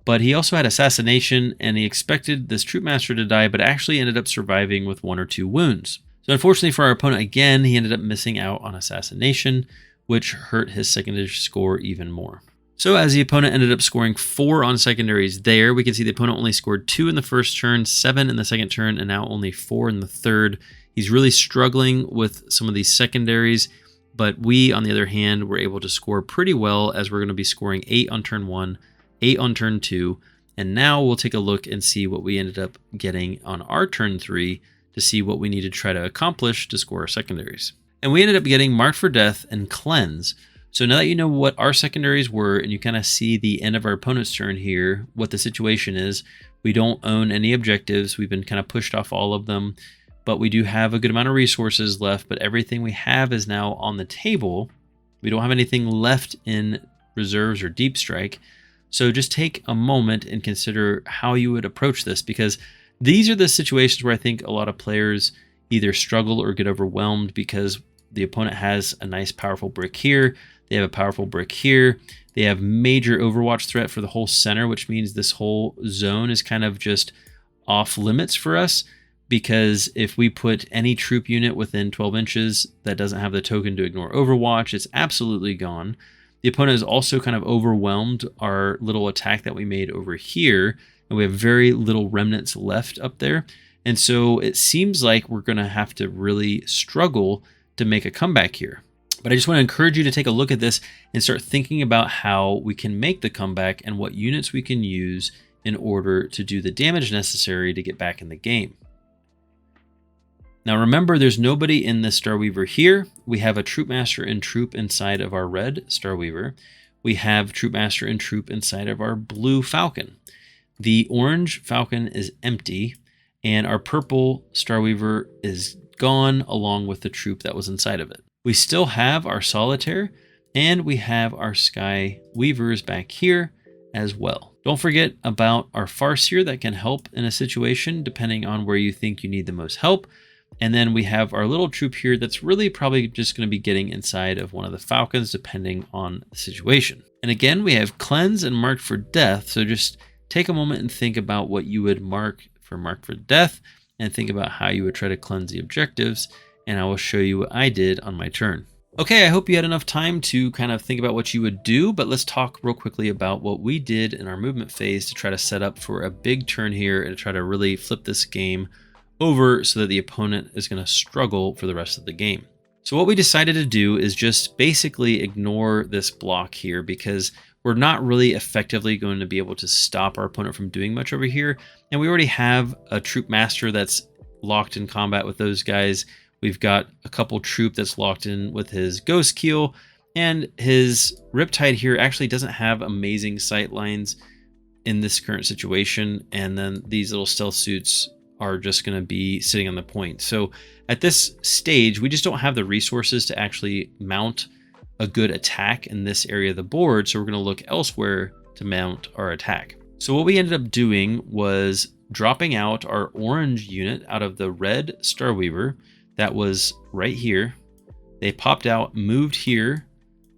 but he also had Assassination, and he expected this Troop Master to die, but actually ended up surviving with 1 or 2 wounds. So unfortunately for our opponent, again, he ended up missing out on Assassination, which hurt his secondary score even more. So as the opponent ended up scoring 4 on secondaries there, we can see the opponent only scored 2 in the first turn, 7 in the second turn, and now only 4 in the third. He's really struggling with some of these secondaries, but we, on the other hand, were able to score pretty well as we're going to be scoring 8 on turn 1, 8 on turn 2, and now we'll take a look and see what we ended up getting on our turn 3 to see what we need to try to accomplish to score our secondaries. And we ended up getting Marked for Death and Cleanse. So now that you know what our secondaries were and you kind of see the end of our opponent's turn here, what the situation is, we don't own any objectives. We've been kind of pushed off all of them, but we do have a good amount of resources left, but everything we have is now on the table. We don't have anything left in reserves or deep strike. So just take a moment and consider how you would approach this, because these are the situations where I think a lot of players either struggle or get overwhelmed because the opponent has a nice powerful brick here. They have a powerful brick here. They have major overwatch threat for the whole center, which means this whole zone is kind of just off limits for us, because if we put any troop unit within 12 inches that doesn't have the token to ignore overwatch, it's absolutely gone. The opponent has also kind of overwhelmed our little attack that we made over here, and we have very little remnants left up there. And so it seems like we're going to have to really struggle to make a comeback here. But I just want to encourage you to take a look at this and start thinking about how we can make the comeback and what units we can use in order to do the damage necessary to get back in the game. Now remember, there's nobody in this Starweaver here. We have a Troop Master and Troop inside of our red Starweaver. We have Troop Master and Troop inside of our blue Falcon. The orange Falcon is empty, and our purple Starweaver is gone along with the troop that was inside of it. We still have our Solitaire, and we have our Sky Weavers back here as well. Don't forget about our Farseer that can help in a situation depending on where you think you need the most help. And then we have our little troop here that's really probably just going to be getting inside of one of the Falcons depending on the situation. And again, we have Cleanse and Marked for Death. So just take a moment and think about what you would Marked for Death, and think about how you would try to cleanse the objectives, and I will show you what I did on my turn. Okay, I hope you had enough time to kind of think about what you would do, but let's talk real quickly about what we did in our movement phase to try to set up for a big turn here and to try to really flip this game over so that the opponent is going to struggle for the rest of the game. So what we decided to do is just basically ignore this block here because we're not really effectively going to be able to stop our opponent from doing much over here. And we already have a troop master that's locked in combat with those guys. We've got a couple troop that's locked in with his ghost keel, and his Riptide here actually doesn't have amazing sight lines in this current situation. And then these little stealth suits are just going to be sitting on the point. So at this stage, we just don't have the resources to actually mount a good attack in this area of the board. So we're going to look elsewhere to mount our attack. So what we ended up doing was dropping out our orange unit out of the red Starweaver that was right here. They popped out, moved here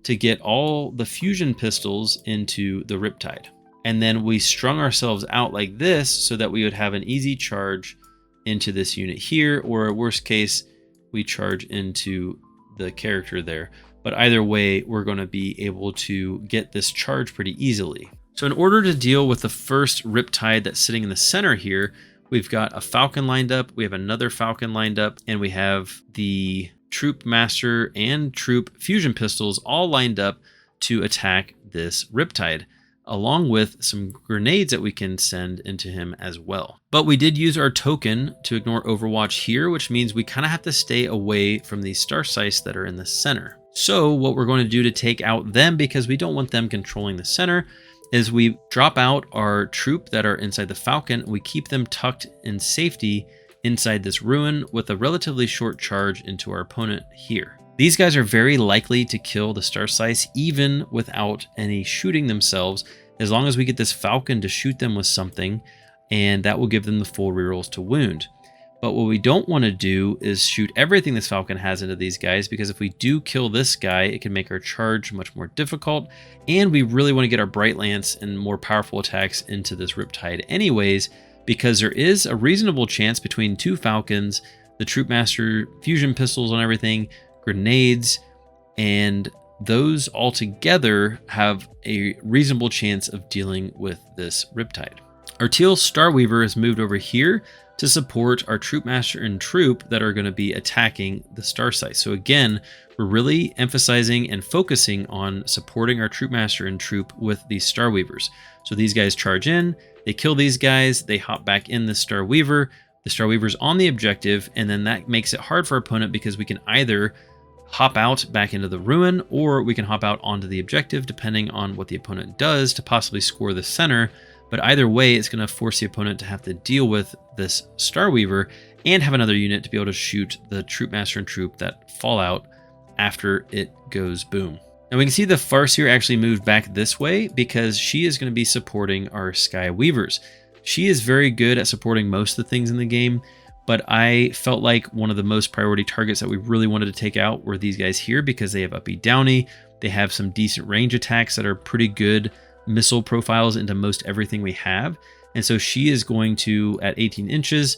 to get all the fusion pistols into the Riptide. And then we strung ourselves out like this so that we would have an easy charge into this unit here, or worst case, we charge into the character there. But either way, we're going to be able to get this charge pretty easily. So in order to deal with the first Riptide that's sitting in the center here, we've got a Falcon lined up, we have another Falcon lined up, and we have the Troop Master and Troop Fusion Pistols all lined up to attack this Riptide, along with some grenades that we can send into him as well. But we did use our token to ignore Overwatch here, which means we kind of have to stay away from these star sights that are in the center. So what we're going to do to take out them, because we don't want them controlling the center, is we drop out our troop that are inside the Falcon. We keep them tucked in safety inside this ruin with a relatively short charge into our opponent here. These guys are very likely to kill the Star Scythe even without any shooting themselves, as long as we get this Falcon to shoot them with something, and that will give them the full rerolls to wound. But what we don't want to do is shoot everything this Falcon has into these guys, because if we do kill this guy, it can make our charge much more difficult, and we really want to get our Bright Lance and more powerful attacks into this Riptide anyways, because there is a reasonable chance between two Falcons, the Troop Master, fusion pistols on everything, grenades, and those all together have a reasonable chance of dealing with this Riptide. Our teal Starweaver has moved over here to support our Troop Master and Troop that are going to be attacking the Star Scythe. So again, we're really emphasizing and focusing on supporting our Troop Master and Troop with these Starweavers. So these guys charge in, they kill these guys, they hop back in the Starweaver. The Starweaver's on the objective, and then that makes it hard for our opponent because we can either hop out back into the ruin, or we can hop out onto the objective, depending on what the opponent does to possibly score the center. But either way, it's going to force the opponent to have to deal with this Starweaver and have another unit to be able to shoot the Troop Master and Troop that fall out after it goes boom. Now we can see the Farseer actually moved back this way because she is going to be supporting our Sky Weavers. She is very good at supporting most of the things in the game, but I felt like one of the most priority targets that we really wanted to take out were these guys here, because they have uppy downy, they have some decent range attacks that are pretty good missile profiles into most everything we have. And so she is going to, at 18 inches,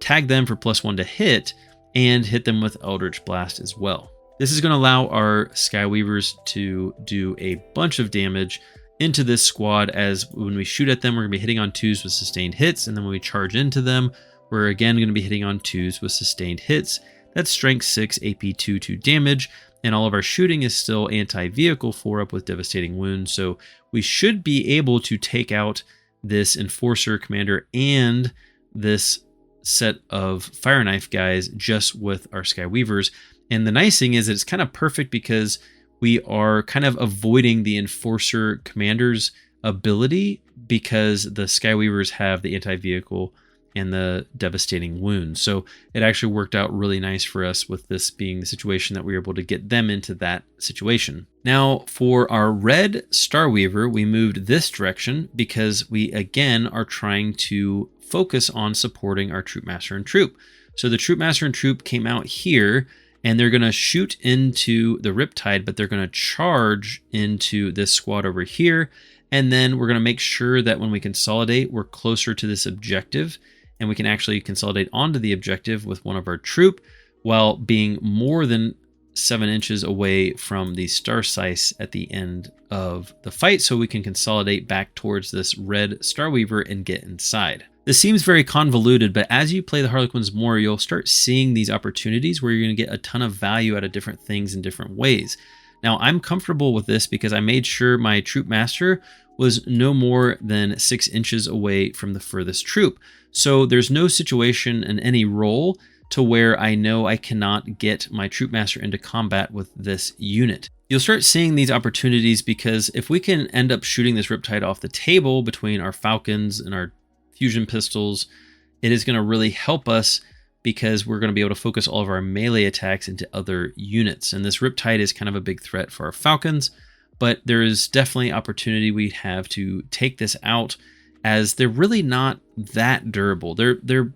tag them for +1 to hit and hit them with Eldritch Blast as well. This is going to allow our Skyweavers to do a bunch of damage into this squad, as when we shoot at them, we're going to be hitting on 2s with sustained hits, and then when we charge into them, we're again going to be hitting on 2s with sustained hits. That's strength 6, AP 2 damage, and all of our shooting is still anti-vehicle 4 with devastating wounds, so we should be able to take out this Enforcer Commander and this set of Fire Knife guys just with our Skyweavers. And the nice thing is that it's kind of perfect because we are kind of avoiding the Enforcer Commander's ability, because the Skyweavers have the anti-vehicle and the devastating wounds. So it actually worked out really nice for us with this being the situation that we were able to get them into that situation. Now for our red Starweaver, we moved this direction because we again are trying to focus on supporting our Troop Master and Troop. So the Troop Master and Troop came out here, and they're going to shoot into the Riptide, but they're going to charge into this squad over here. And then we're going to make sure that when we consolidate, we're closer to this objective, and we can actually consolidate onto the objective with one of our troop while being more than 7 inches away from the star size at the end of the fight so we can consolidate back towards this red Starweaver and get inside. This seems very convoluted, but as you play the Harlequins more, you'll start seeing these opportunities where you're going to get a ton of value out of different things in different ways. Now, I'm comfortable with this because I made sure my troop master was no more than 6 inches away from the furthest troop. So there's no situation in any roll to where I know I cannot get my troop master into combat with this unit. You'll start seeing these opportunities because if we can end up shooting this Riptide off the table between our Falcons and our fusion pistols, it is going to really help us because we're going to be able to focus all of our melee attacks into other units. And this Riptide is kind of a big threat for our Falcons, but there is definitely opportunity we have to take this out as they're really not that durable. They're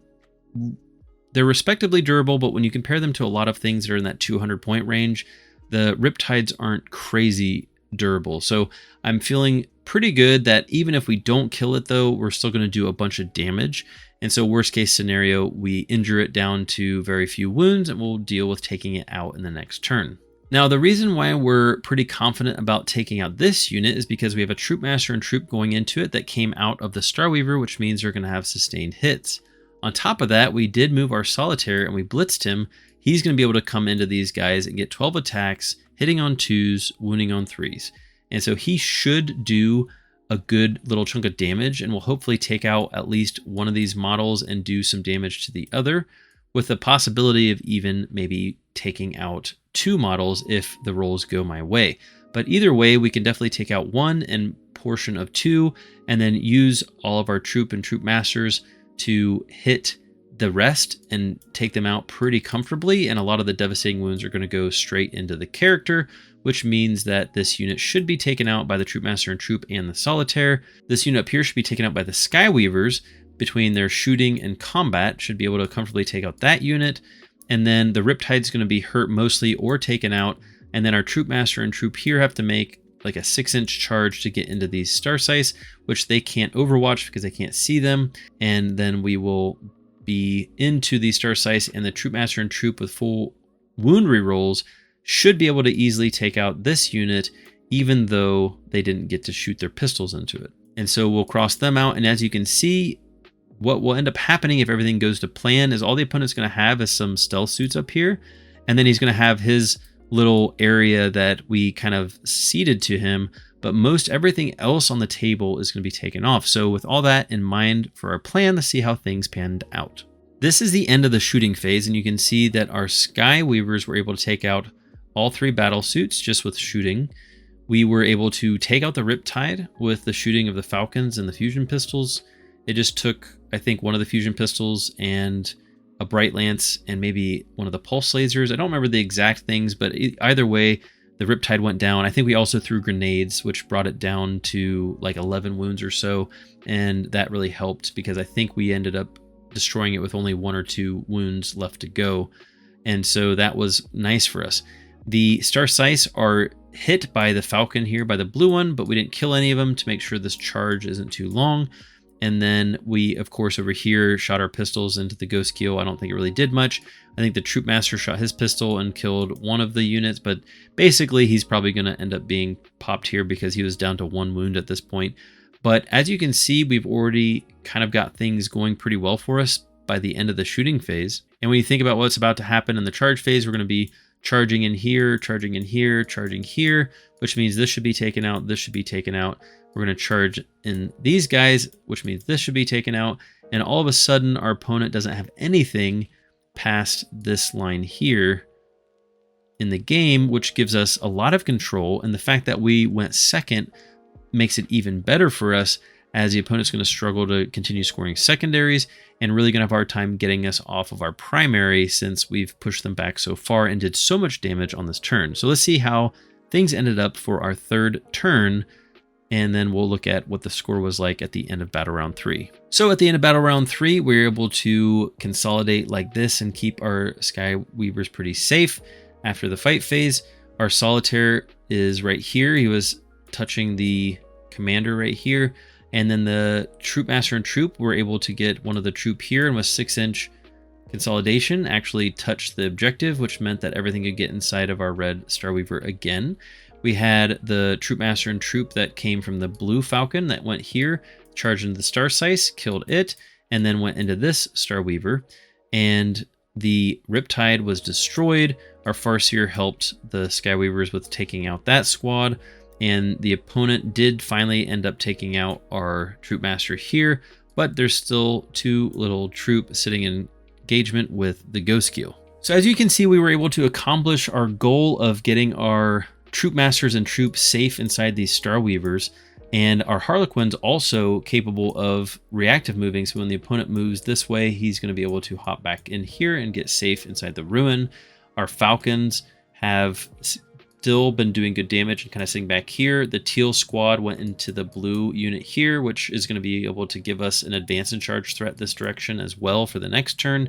respectively durable, but when you compare them to a lot of things that are in that 200 point range, the Riptides aren't crazy durable. So I'm feeling pretty good that even if we don't kill it though, we're still going to do a bunch of damage. And so worst case scenario, we injure it down to very few wounds and we'll deal with taking it out in the next turn. Now, the reason why we're pretty confident about taking out this unit is because we have a troop master and troop going into it that came out of the Starweaver, which means they're going to have sustained hits. On top of that, we did move our Solitaire and we blitzed him. He's going to be able to come into these guys and get 12 attacks, hitting on 2s, wounding on 3s. And so he should do a good little chunk of damage and will hopefully take out at least one of these models and do some damage to the other, with the possibility of even maybe taking out 2 models if the rolls go my way. But either way, we can definitely take out 1 and portion of 2, and then use all of our troop and troop masters to hit the rest and take them out pretty comfortably. And a lot of the devastating wounds are going to go straight into the character, which means that this unit should be taken out by the troop master and troop and the Solitaire. This unit up here should be taken out by the Skyweavers. Between their shooting and combat, should be able to comfortably take out that unit. And then the Riptide's going to be hurt mostly or taken out. And then our troop master and troop here have to make like a 6-inch charge to get into these star sights, which they can't overwatch because they can't see them. And then we will be into these star sights, and the troop master and troop with full wound rerolls should be able to easily take out this unit, even though they didn't get to shoot their pistols into it. And so we'll cross them out. And as you can see, what will end up happening if everything goes to plan is all the opponent's going to have is some stealth suits up here. And then he's going to have his little area that we kind of ceded to him, but most everything else on the table is going to be taken off. So with all that in mind for our plan, let's see how things panned out. This is the end of the shooting phase, and you can see that our Skyweavers were able to take out all 3 battle suits just with shooting. We were able to take out the Riptide with the shooting of the Falcons and the fusion pistols. It just took, I think, one of the fusion pistols and a Bright Lance and maybe one of the pulse lasers. I don't remember the exact things, but either way, the Riptide went down. I think we also threw grenades, which brought it down to like 11 wounds or so. And that really helped because I think we ended up destroying it with only 1 or 2 wounds left to go. And so that was nice for us. The Star Sights are hit by the Falcon here, by the blue one, but we didn't kill any of them to make sure this charge isn't too long. And then we, of course, over here shot our pistols into the Ghost Keel. I don't think it really did much. I think the Troop Master shot his pistol and killed one of the units, but basically he's probably going to end up being popped here because he was down to 1 wound at this point. But as you can see, we've already kind of got things going pretty well for us by the end of the shooting phase. And when you think about what's about to happen in the charge phase, we're going to be charging in here, charging in here, charging here, which means this should be taken out, this should be taken out. We're going to charge in these guys, which means this should be taken out. And all of a sudden, our opponent doesn't have anything past this line here in the game, which gives us a lot of control. And the fact that we went second makes it even better for us, as the opponent's going to struggle to continue scoring secondaries and really going to have a hard time getting us off of our primary since we've pushed them back so far and did so much damage on this turn. So let's see how things ended up for our third turn, and then we'll look at what the score was like at the end of Battle Round 3. So at the end of Battle Round 3, we were able to consolidate like this and keep our Skyweavers pretty safe. After the fight phase, our Solitaire is right here. He was touching the commander right here. And then the Troop Master and Troop were able to get one of the troop here and with 6-inch Consolidation actually touched the objective, which meant that everything could get inside of our red Starweaver again. We had the Troop Master and Troop that came from the blue Falcon that went here, charged into the Star Scythe, killed it, and then went into this Starweaver. And the Riptide was destroyed. Our Farseer helped the Skyweavers with taking out that squad. And the opponent did finally end up taking out our Troop Master here, but there's still 2 little troop sitting in engagement with the Ghost Keel. So as you can see, we were able to accomplish our goal of getting our Troop Masters and troops safe inside these Starweavers, and our Harlequins also capable of reactive moving. So when the opponent moves this way, he's going to be able to hop back in here and get safe inside the ruin. Our Falcons have still been doing good damage and kind of sitting back here. The teal squad went into the blue unit here, which is going to be able to give us an advance and charge threat this direction as well for the next turn.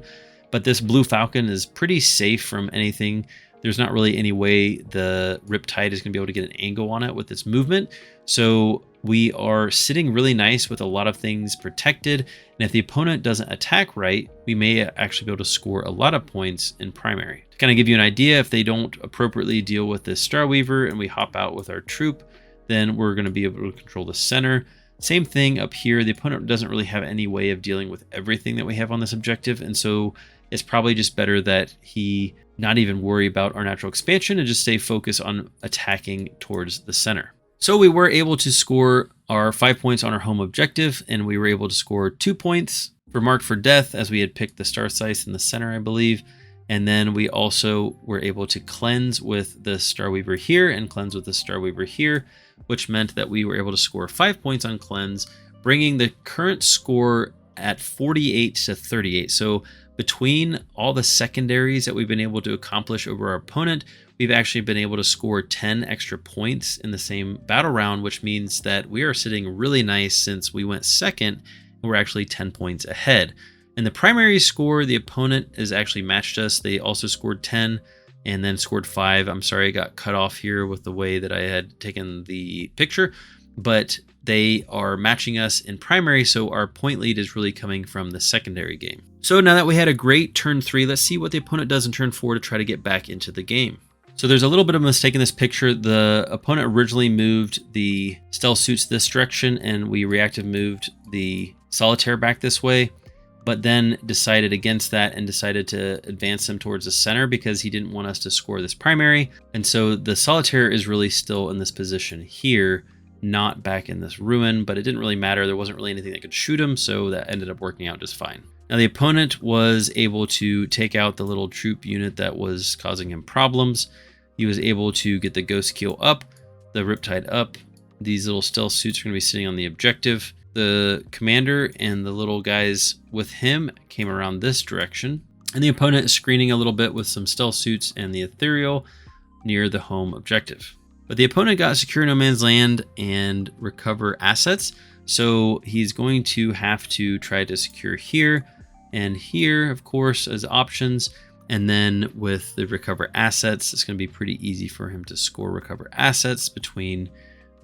But this blue Falcon is pretty safe from anything. There's not really any way the Riptide is going to be able to get an angle on it with its movement. So we are sitting really nice with a lot of things protected. And if the opponent doesn't attack right, we may actually be able to score a lot of points in primary. To kind of give you an idea, if they don't appropriately deal with this Starweaver and we hop out with our troop, then we're going to be able to control the center. Same thing up here. The opponent doesn't really have any way of dealing with everything that we have on this objective. And so it's probably just better that he not even worry about our natural expansion and just stay focused on attacking towards the center. So we were able to score our 5 points on our home objective, and we were able to score 2 points for Marked for Death, as we had picked the Star Scythe in the center, I believe. And then we also were able to cleanse with the Starweaver here and cleanse with the Starweaver here, which meant that we were able to score 5 points on cleanse, bringing the current score at 48 to 38. So between all the secondaries that we've been able to accomplish over our opponent, we've actually been able to score 10 extra points in the same battle round, which means that we are sitting really nice since we went second and we're actually 10 points ahead. In the primary score, the opponent has actually matched us. They also scored 10 and then scored 5. I'm sorry, I got cut off here with the way that I had taken the picture, but they are matching us in primary, so our point lead is really coming from the secondary game. So now that we had a great turn 3, let's see what the opponent does in turn 4 to try to get back into the game. So there's a little bit of a mistake in this picture. The opponent originally moved the stealth suits this direction, and we reactive moved the solitaire back this way, but then decided against that and decided to advance them towards the center because he didn't want us to score this primary. And so the solitaire is really still in this position here, not back in this ruin, but it didn't really matter. There wasn't really anything that could shoot him, so that ended up working out just fine. Now the opponent was able to take out the little troop unit that was causing him problems. He was able to get the Ghost Keel up, the Riptide up. These little stealth suits are going to be sitting on the objective. The commander and the little guys with him came around this direction, and the opponent is screening a little bit with some stealth suits and the ethereal near the home objective. But the opponent got secure no man's land and recover assets, so he's going to have to try to secure here and here, of course, as options. And then with the recover assets, it's going to be pretty easy for him to score recover assets between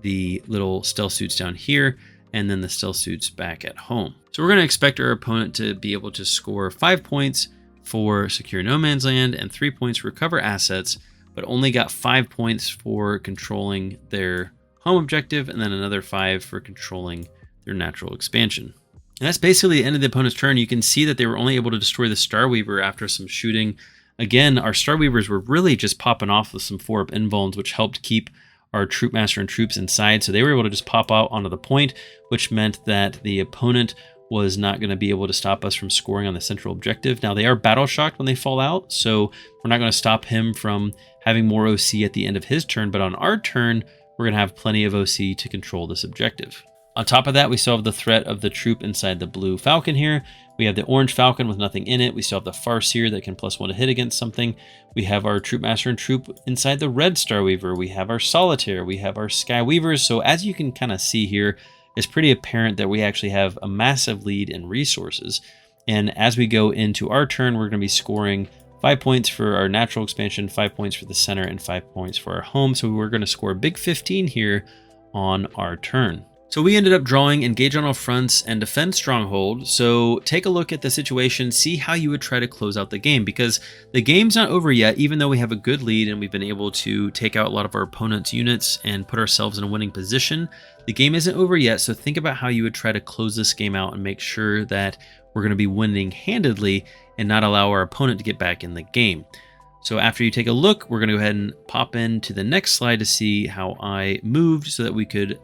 the little stealth suits down here and then the stealth suits back at home. So we're going to expect our opponent to be able to score 5 points for secure no man's land and 3 points for recover assets, but only got 5 points for controlling their home objective and then another 5 for controlling their natural expansion. And that's basically the end of the opponent's turn. You can see that they were only able to destroy the Starweaver after some shooting. Again, our Starweavers were really just popping off with some 4-up invulns, which helped keep our Troop Master and troops inside. So they were able to just pop out onto the point, which meant that the opponent was not going to be able to stop us from scoring on the central objective. Now, they are battle shocked when they fall out, so we're not going to stop him from having more OC at the end of his turn. But on our turn, we're going to have plenty of OC to control this objective. On top of that, we still have the threat of the troop inside the blue Falcon here. We have the orange Falcon with nothing in it. We still have the Farseer that can +1 to hit against something. We have our Troop Master and Troop inside the red Starweaver. We have our Solitaire. We have our Skyweavers. So as you can kind of see here, it's pretty apparent that we actually have a massive lead in resources. And as we go into our turn, we're going to be scoring 5 points for our natural expansion, 5 points for the center, and 5 points for our home. So we're going to score a big 15 here on our turn. So we ended up drawing engage on all fronts and defend stronghold. So take a look at the situation, see how you would try to close out the game, because the game's not over yet, even though we have a good lead and we've been able to take out a lot of our opponent's units and put ourselves in a winning position. The game isn't over yet, so think about how you would try to close this game out and make sure that we're going to be winning handedly and not allow our opponent to get back in the game. So after you take a look, we're going to go ahead and pop into the next slide to see how I moved so that we could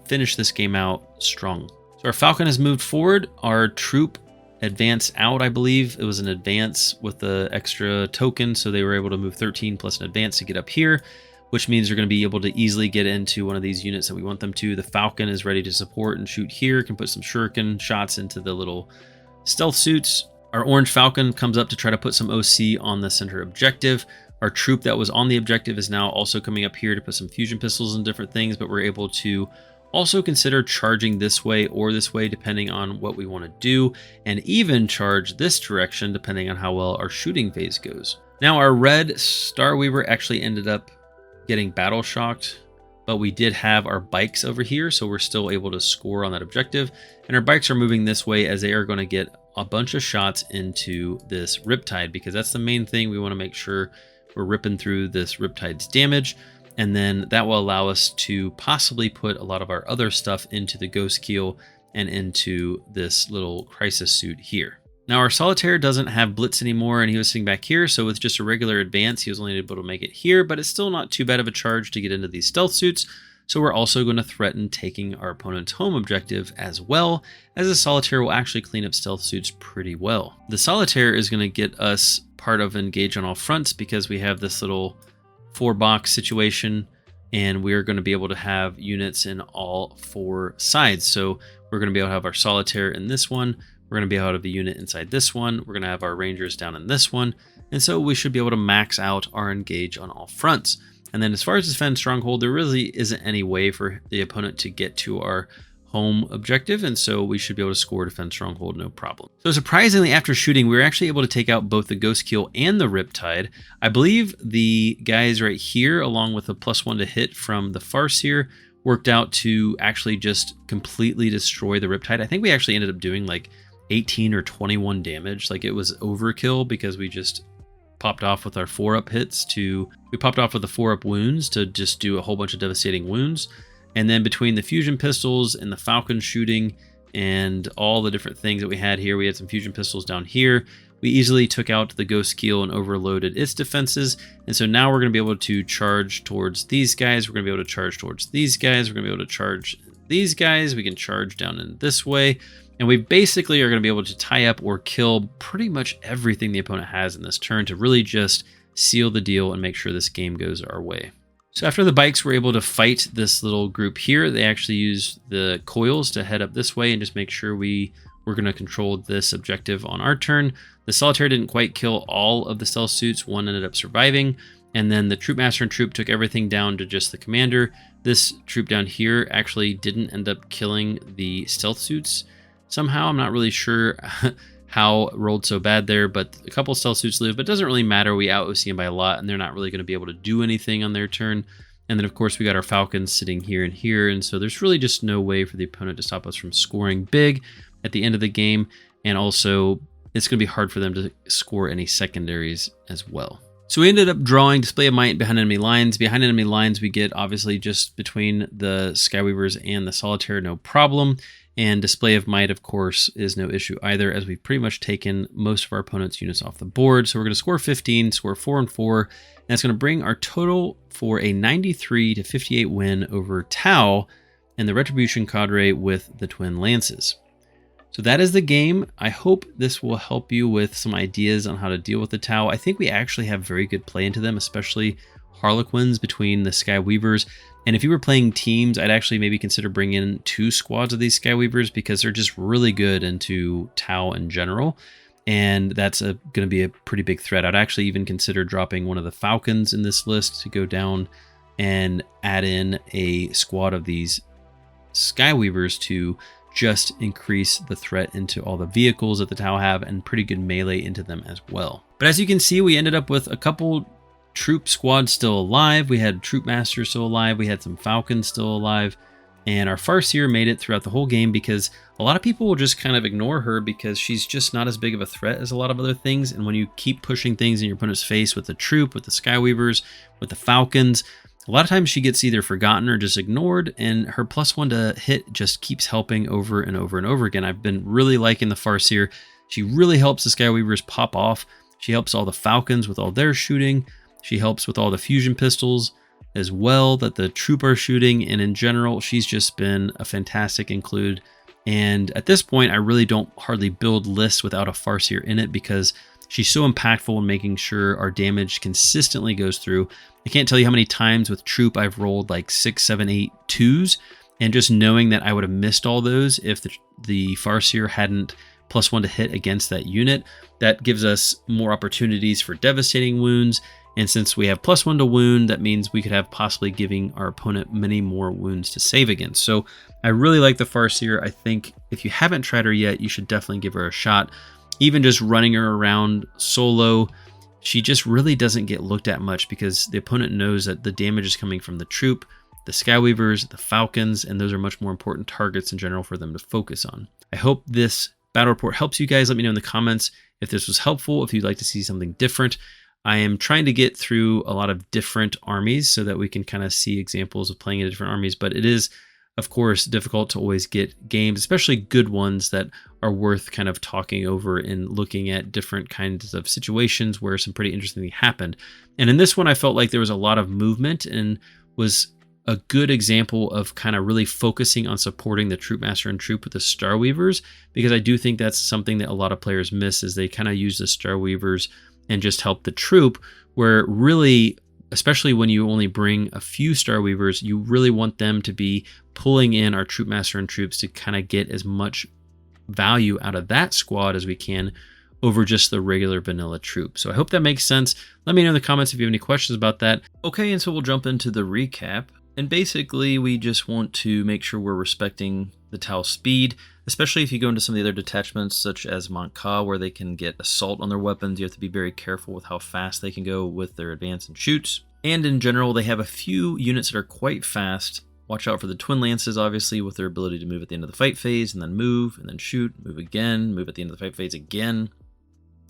finish this game out strong. So our Falcon has moved forward. Our troop advanced out, I believe. It was an advance with the extra token, so they were able to move 13 plus an advance to get up here, which means they're going to be able to easily get into one of these units that we want them to. The Falcon is ready to support and shoot here, can put some shuriken shots into the little stealth suits. Our orange Falcon comes up to try to put some OC on the center objective. Our troop that was on the objective is now also coming up here to put some fusion pistols and different things, but we're able to also consider charging this way or this way, depending on what we want to do, and even charge this direction, depending on how well our shooting phase goes. Now, our red Starweaver actually ended up getting battle shocked, but we did have our bikes over here, so we're still able to score on that objective. And our bikes are moving this way as they are going to get a bunch of shots into this Riptide, because that's the main thing. We want to make sure we're ripping through this Riptide's damage. And then that will allow us to possibly put a lot of our other stuff into the Ghost Keel and into this little crisis suit here. Now our Solitaire doesn't have Blitz anymore, and he was sitting back here, so with just a regular advance, he was only able to make it here, but it's still not too bad of a charge to get into these stealth suits. So we're also going to threaten taking our opponent's home objective as well, as the Solitaire will actually clean up stealth suits pretty well. The Solitaire is going to get us part of engage on all fronts because we have this little 4-box situation, and we're going to be able to have units in all 4 sides. So we're going to be able to have our Solitaire in this one, we're going to be able to have a unit inside this one, we're going to have our Rangers down in this one, and so we should be able to max out our engage on all fronts. And then as far as defend stronghold, there really isn't any way for the opponent to get to our home objective, and so we should be able to score defend stronghold no problem. So surprisingly, after shooting, we were actually able to take out both the Ghost Keel and the Riptide. I believe the guys right here, along with a +1 to hit from the Farseer, worked out to actually just completely destroy the Riptide. I think we actually ended up doing like 18 or 21 damage. Like, it was overkill because we just popped off with our 4-up hits we popped off with the 4-up wounds to just do a whole bunch of devastating wounds. And then between the fusion pistols and the Falcon shooting and all the different things that we had here, we had some fusion pistols down here. We easily took out the Ghost Keel and overloaded its defenses. And so now we're going to be able to charge towards these guys. We're going to be able to charge towards these guys. We're going to be able to charge these guys. We can charge down in this way. And we basically are going to be able to tie up or kill pretty much everything the opponent has in this turn to really just seal the deal and make sure this game goes our way. So after the bikes were able to fight this little group here, they actually used the coils to head up this way and just make sure we were going to control this objective on our turn. The Solitaire didn't quite kill all of the stealth suits. One ended up surviving. And then the Troop Master and Troop took everything down to just the Commander. This troop down here actually didn't end up killing the stealth suits somehow. I'm not really sure how it rolled so bad there, but a couple stealth suits live, but it doesn't really matter. We out OC them by a lot, and they're not really going to be able to do anything on their turn. And then, of course, we got our Falcons sitting here and here, and so there's really just no way for the opponent to stop us from scoring big at the end of the game, and also it's going to be hard for them to score any secondaries as well. So we ended up drawing Display of Might behind enemy lines. Behind enemy lines, we get obviously just between the Skyweavers and the Solitaire, no problem. And Display of Might, of course, is no issue either, as we've pretty much taken most of our opponent's units off the board. So we're going to score 15, score 4 and 4, and that's going to bring our total for a 93 to 58 win over Tau and the Retribution Cadre with the Twin Lances. So that is the game. I hope this will help you with some ideas on how to deal with the Tau. I think we actually have very good play into them, especially Harlequins between the Skyweavers. And if you were playing teams, I'd actually maybe consider bringing in 2 squads of these Skyweavers because they're just really good into Tau in general. And that's going to be a pretty big threat. I'd actually even consider dropping one of the Falcons in this list to go down and add in a squad of these Skyweavers to just increase the threat into all the vehicles that the Tau have and pretty good melee into them as well. But as you can see, we ended up with a couple troop squads still alive. We had Troop Masters still alive. We had some Falcons still alive. And our Farseer made it throughout the whole game because a lot of people will just kind of ignore her because she's just not as big of a threat as a lot of other things. And when you keep pushing things in your opponent's face with the troop, with the Skyweavers, with the Falcons, a lot of times she gets either forgotten or just ignored, and her +1 to hit just keeps helping over and over and over again. I've been really liking the Farseer. She really helps the Skyweavers pop off. She helps all the Falcons with all their shooting. She helps with all the fusion pistols as well that the troop are shooting, and in general, she's just been a fantastic include. And at this point, I really don't hardly build lists without a Farseer in it because she's so impactful in making sure our damage consistently goes through. I can't tell you how many times with troop I've rolled like 6, 7, 8 2s, and just knowing that I would have missed all those if the Farseer hadn't +1 to hit against that unit. That gives us more opportunities for devastating wounds. And since we have +1 to wound, that means we could have possibly giving our opponent many more wounds to save against. So I really like the Farseer. I think if you haven't tried her yet, you should definitely give her a shot. Even just running her around solo, she just really doesn't get looked at much because the opponent knows that the damage is coming from the troop, the Skyweavers, the Falcons, and those are much more important targets in general for them to focus on. I hope this battle report helps you guys. Let me know in the comments if this was helpful, if you'd like to see something different. I am trying to get through a lot of different armies so that we can kind of see examples of playing in different armies, but it is, of course, difficult to always get games, especially good ones that are worth kind of talking over and looking at different kinds of situations where some pretty interesting things happened. And in this one, I felt like there was a lot of movement and was a good example of kind of really focusing on supporting the Troop Master and Troop with the Starweavers, because I do think that's something that a lot of players miss, is they kind of use the Starweavers and just help the troop, where really, especially when you only bring a few Starweavers, you really want them to be pulling in our Troop Master and troops to kind of get as much value out of that squad as we can over just the regular vanilla troop. So I hope that makes sense. Let me know in the comments if you have any questions about that. Okay, and so we'll jump into the recap. And basically, we just want to make sure we're respecting the Tau speed, especially if you go into some of the other detachments, such as Monka, where they can get assault on their weapons. You have to be very careful with how fast they can go with their advance and shoots. And in general, they have a few units that are quite fast. Watch out for the Twin Lances, obviously, with their ability to move at the end of the fight phase, and then shoot, move again, move at the end of the fight phase again.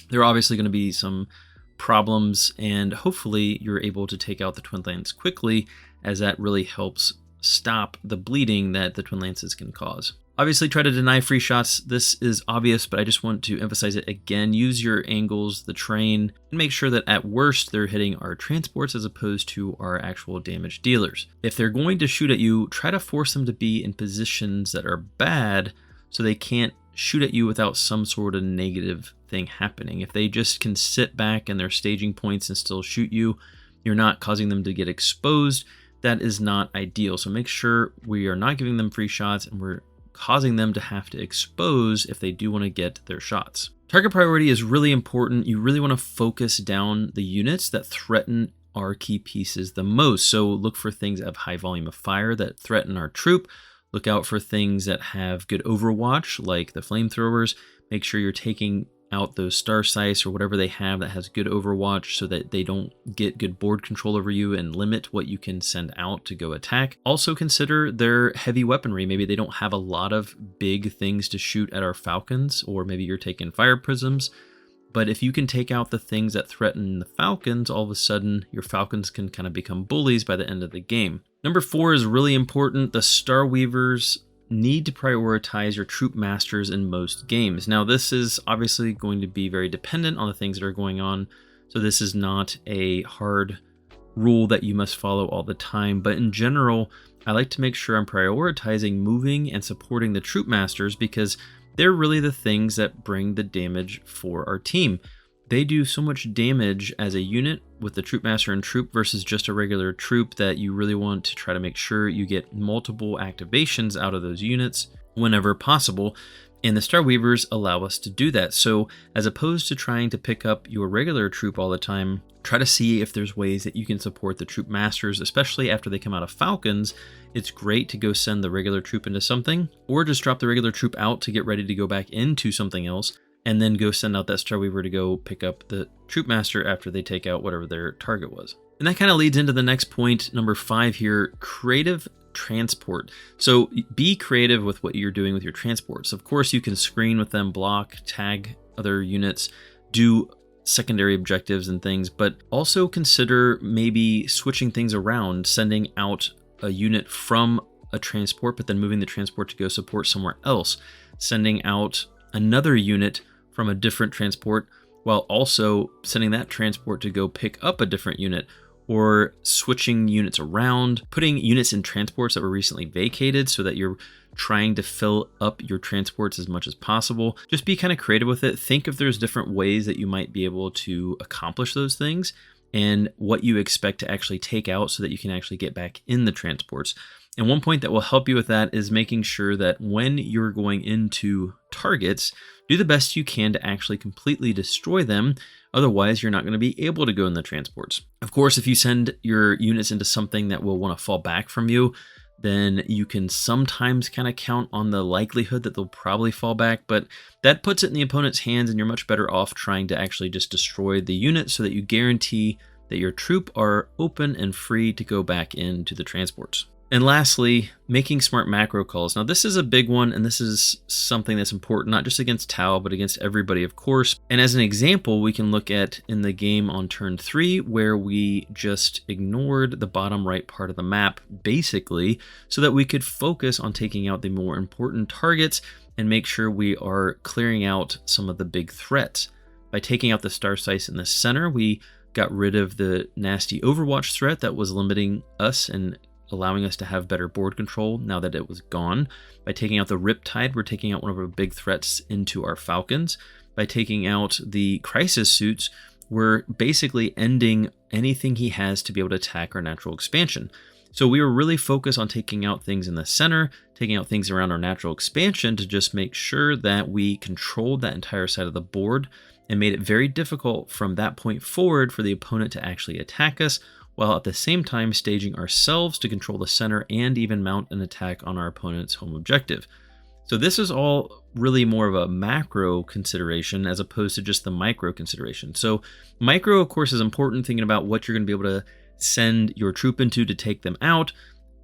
There are obviously going to be some problems, and hopefully you're able to take out the Twin Lance quickly, as that really helps stop the bleeding that the Twin Lances can cause. Obviously, try to deny free shots. This is obvious, but I just want to emphasize it again. Use your angles, the terrain, and make sure that at worst they're hitting our transports as opposed to our actual damage dealers. If they're going to shoot at you, try to force them to be in positions that are bad so they can't shoot at you without some sort of negative thing happening. If they just can sit back in their staging points and still shoot you, you're not causing them to get exposed. That is not ideal. So make sure we are not giving them free shots and we're causing them to have to expose if they do want to get their shots. Target priority is really important. You really want to focus down the units that threaten our key pieces the most. So look for things that have high volume of fire that threaten our troop. Look out for things that have good overwatch, like the flamethrowers. Make sure you're taking out those star sights or whatever they have that has good overwatch so that they don't get good board control over you and limit what you can send out to go attack. Also consider their heavy weaponry. Maybe they don't have a lot of big things to shoot at our Falcons, or maybe you're taking fire prisms. But if you can take out the things that threaten the Falcons, all of a sudden your Falcons can kind of become bullies by the end of the game. Number 4 is really important. The Starweavers need to prioritize your troop masters in most games. Now, this is obviously going to be very dependent on the things that are going on, so this is not a hard rule that you must follow all the time, but in general, I like to make sure I'm prioritizing moving and supporting the troop masters because they're really the things that bring the damage for our team. They do so much damage as a unit with the Troop Master and Troop versus just a regular troop that you really want to try to make sure you get multiple activations out of those units whenever possible. And the Starweavers allow us to do that. So as opposed to trying to pick up your regular troop all the time, try to see if there's ways that you can support the Troop Masters, especially after they come out of Falcons. It's great to go send the regular troop into something, or just drop the regular troop out to get ready to go back into something else, and then go send out that Starweaver to go pick up the Troop Master after they take out whatever their target was. And that kind of leads into the next point, number 5 here, creative transport. So be creative with what you're doing with your transports. Of course, you can screen with them, block, tag other units, do secondary objectives and things, but also consider maybe switching things around, sending out a unit from a transport, but then moving the transport to go support somewhere else, sending out another unit from a different transport while also sending that transport to go pick up a different unit, or switching units around, putting units in transports that were recently vacated so that you're trying to fill up your transports as much as possible. Just be kind of creative with it. Think if there's different ways that you might be able to accomplish those things and what you expect to actually take out so that you can actually get back in the transports. And one point that will help you with that is making sure that when you're going into targets, do the best you can to actually completely destroy them. Otherwise, you're not going to be able to go in the transports. Of course, if you send your units into something that will want to fall back from you, then you can sometimes kind of count on the likelihood that they'll probably fall back, but that puts it in the opponent's hands and you're much better off trying to actually just destroy the unit so that you guarantee that your troop are open and free to go back into the transports. And lastly, making smart macro calls. Now this is a big one, and this is something that's important, not just against Tau, but against everybody, of course. And as an example, we can look at in the game on turn 3, where we just ignored the bottom right part of the map, basically, so that we could focus on taking out the more important targets and make sure we are clearing out some of the big threats. By taking out the star sites in the center, we got rid of the nasty Overwatch threat that was limiting us and allowing us to have better board control now that it was gone. By taking out the Riptide, we're taking out one of our big threats into our Falcons. By taking out the Crisis Suits, we're basically ending anything he has to be able to attack our natural expansion. So we were really focused on taking out things in the center, taking out things around our natural expansion to just make sure that we controlled that entire side of the board and made it very difficult from that point forward for the opponent to actually attack us, while at the same time staging ourselves to control the center and even mount an attack on our opponent's home objective. So this is all really more of a macro consideration as opposed to just the micro consideration. So micro, of course, is important, thinking about what you're going to be able to send your troop into to take them out,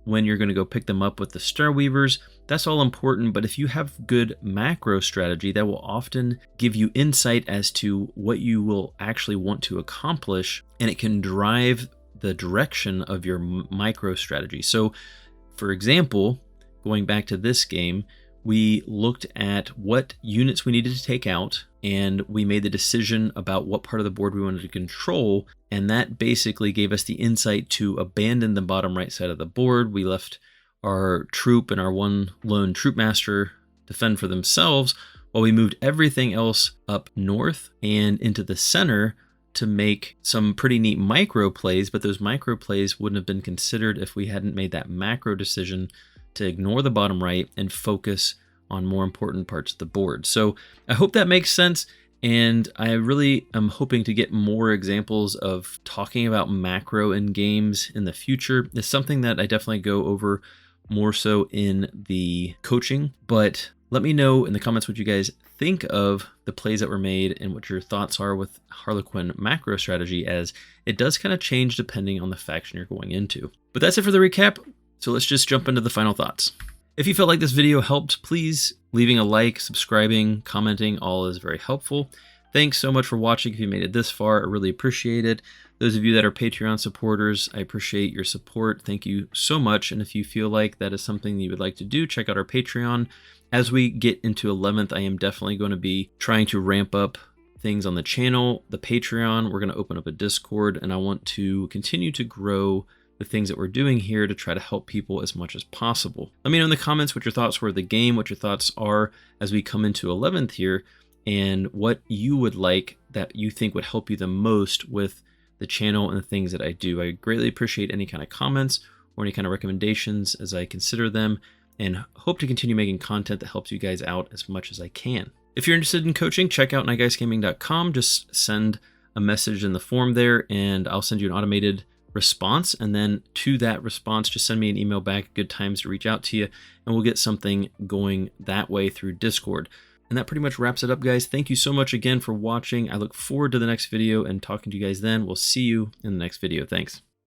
when you're going to go pick them up with the Starweavers. That's all important, but if you have good macro strategy, that will often give you insight as to what you will actually want to accomplish, and it can drive the direction of your micro strategy. So for example, going back to this game, we looked at what units we needed to take out, and we made the decision about what part of the board we wanted to control, and that basically gave us the insight to abandon the bottom right side of the board. We left our troop and our one lone troop master defend for themselves, while we moved everything else up north and into the center to make some pretty neat micro plays, but those micro plays wouldn't have been considered if we hadn't made that macro decision to ignore the bottom right and focus on more important parts of the board. So I hope that makes sense, and I really am hoping to get more examples of talking about macro in games in the future. It's something that I definitely go over more so in the coaching, but let me know in the comments what you guys think of the plays that were made and what your thoughts are with Harlequin macro strategy, as it does kind of change depending on the faction you're going into. But that's it for the recap, so let's just jump into the final thoughts. If you felt like this video helped, please leaving a like, subscribing, commenting, all is very helpful. Thanks so much for watching. If you made it this far, I really appreciate it. Those of you that are Patreon supporters, I appreciate your support. Thank you so much. And if you feel like that is something that you would like to do, check out our Patreon. As we get into 11th, I am definitely going to be trying to ramp up things on the channel, the Patreon. We're going to open up a Discord, and I want to continue to grow the things that we're doing here to try to help people as much as possible. Let me know in the comments what your thoughts were of the game, what your thoughts are as we come into 11th here, and what you would like that you think would help you the most with the channel and the things that I do. I greatly appreciate any kind of comments or any kind of recommendations as I consider them, and hope to continue making content that helps you guys out as much as I can. If you're interested in coaching, check out nightguysgaming.com. Just send a message in the form there, and I'll send you an automated response, and then to that response, just send me an email back, good times to reach out to you, and we'll get something going that way through Discord. And that pretty much wraps it up, guys. Thank you so much again for watching. I look forward to the next video and talking to you guys then. We'll see you in the next video. Thanks.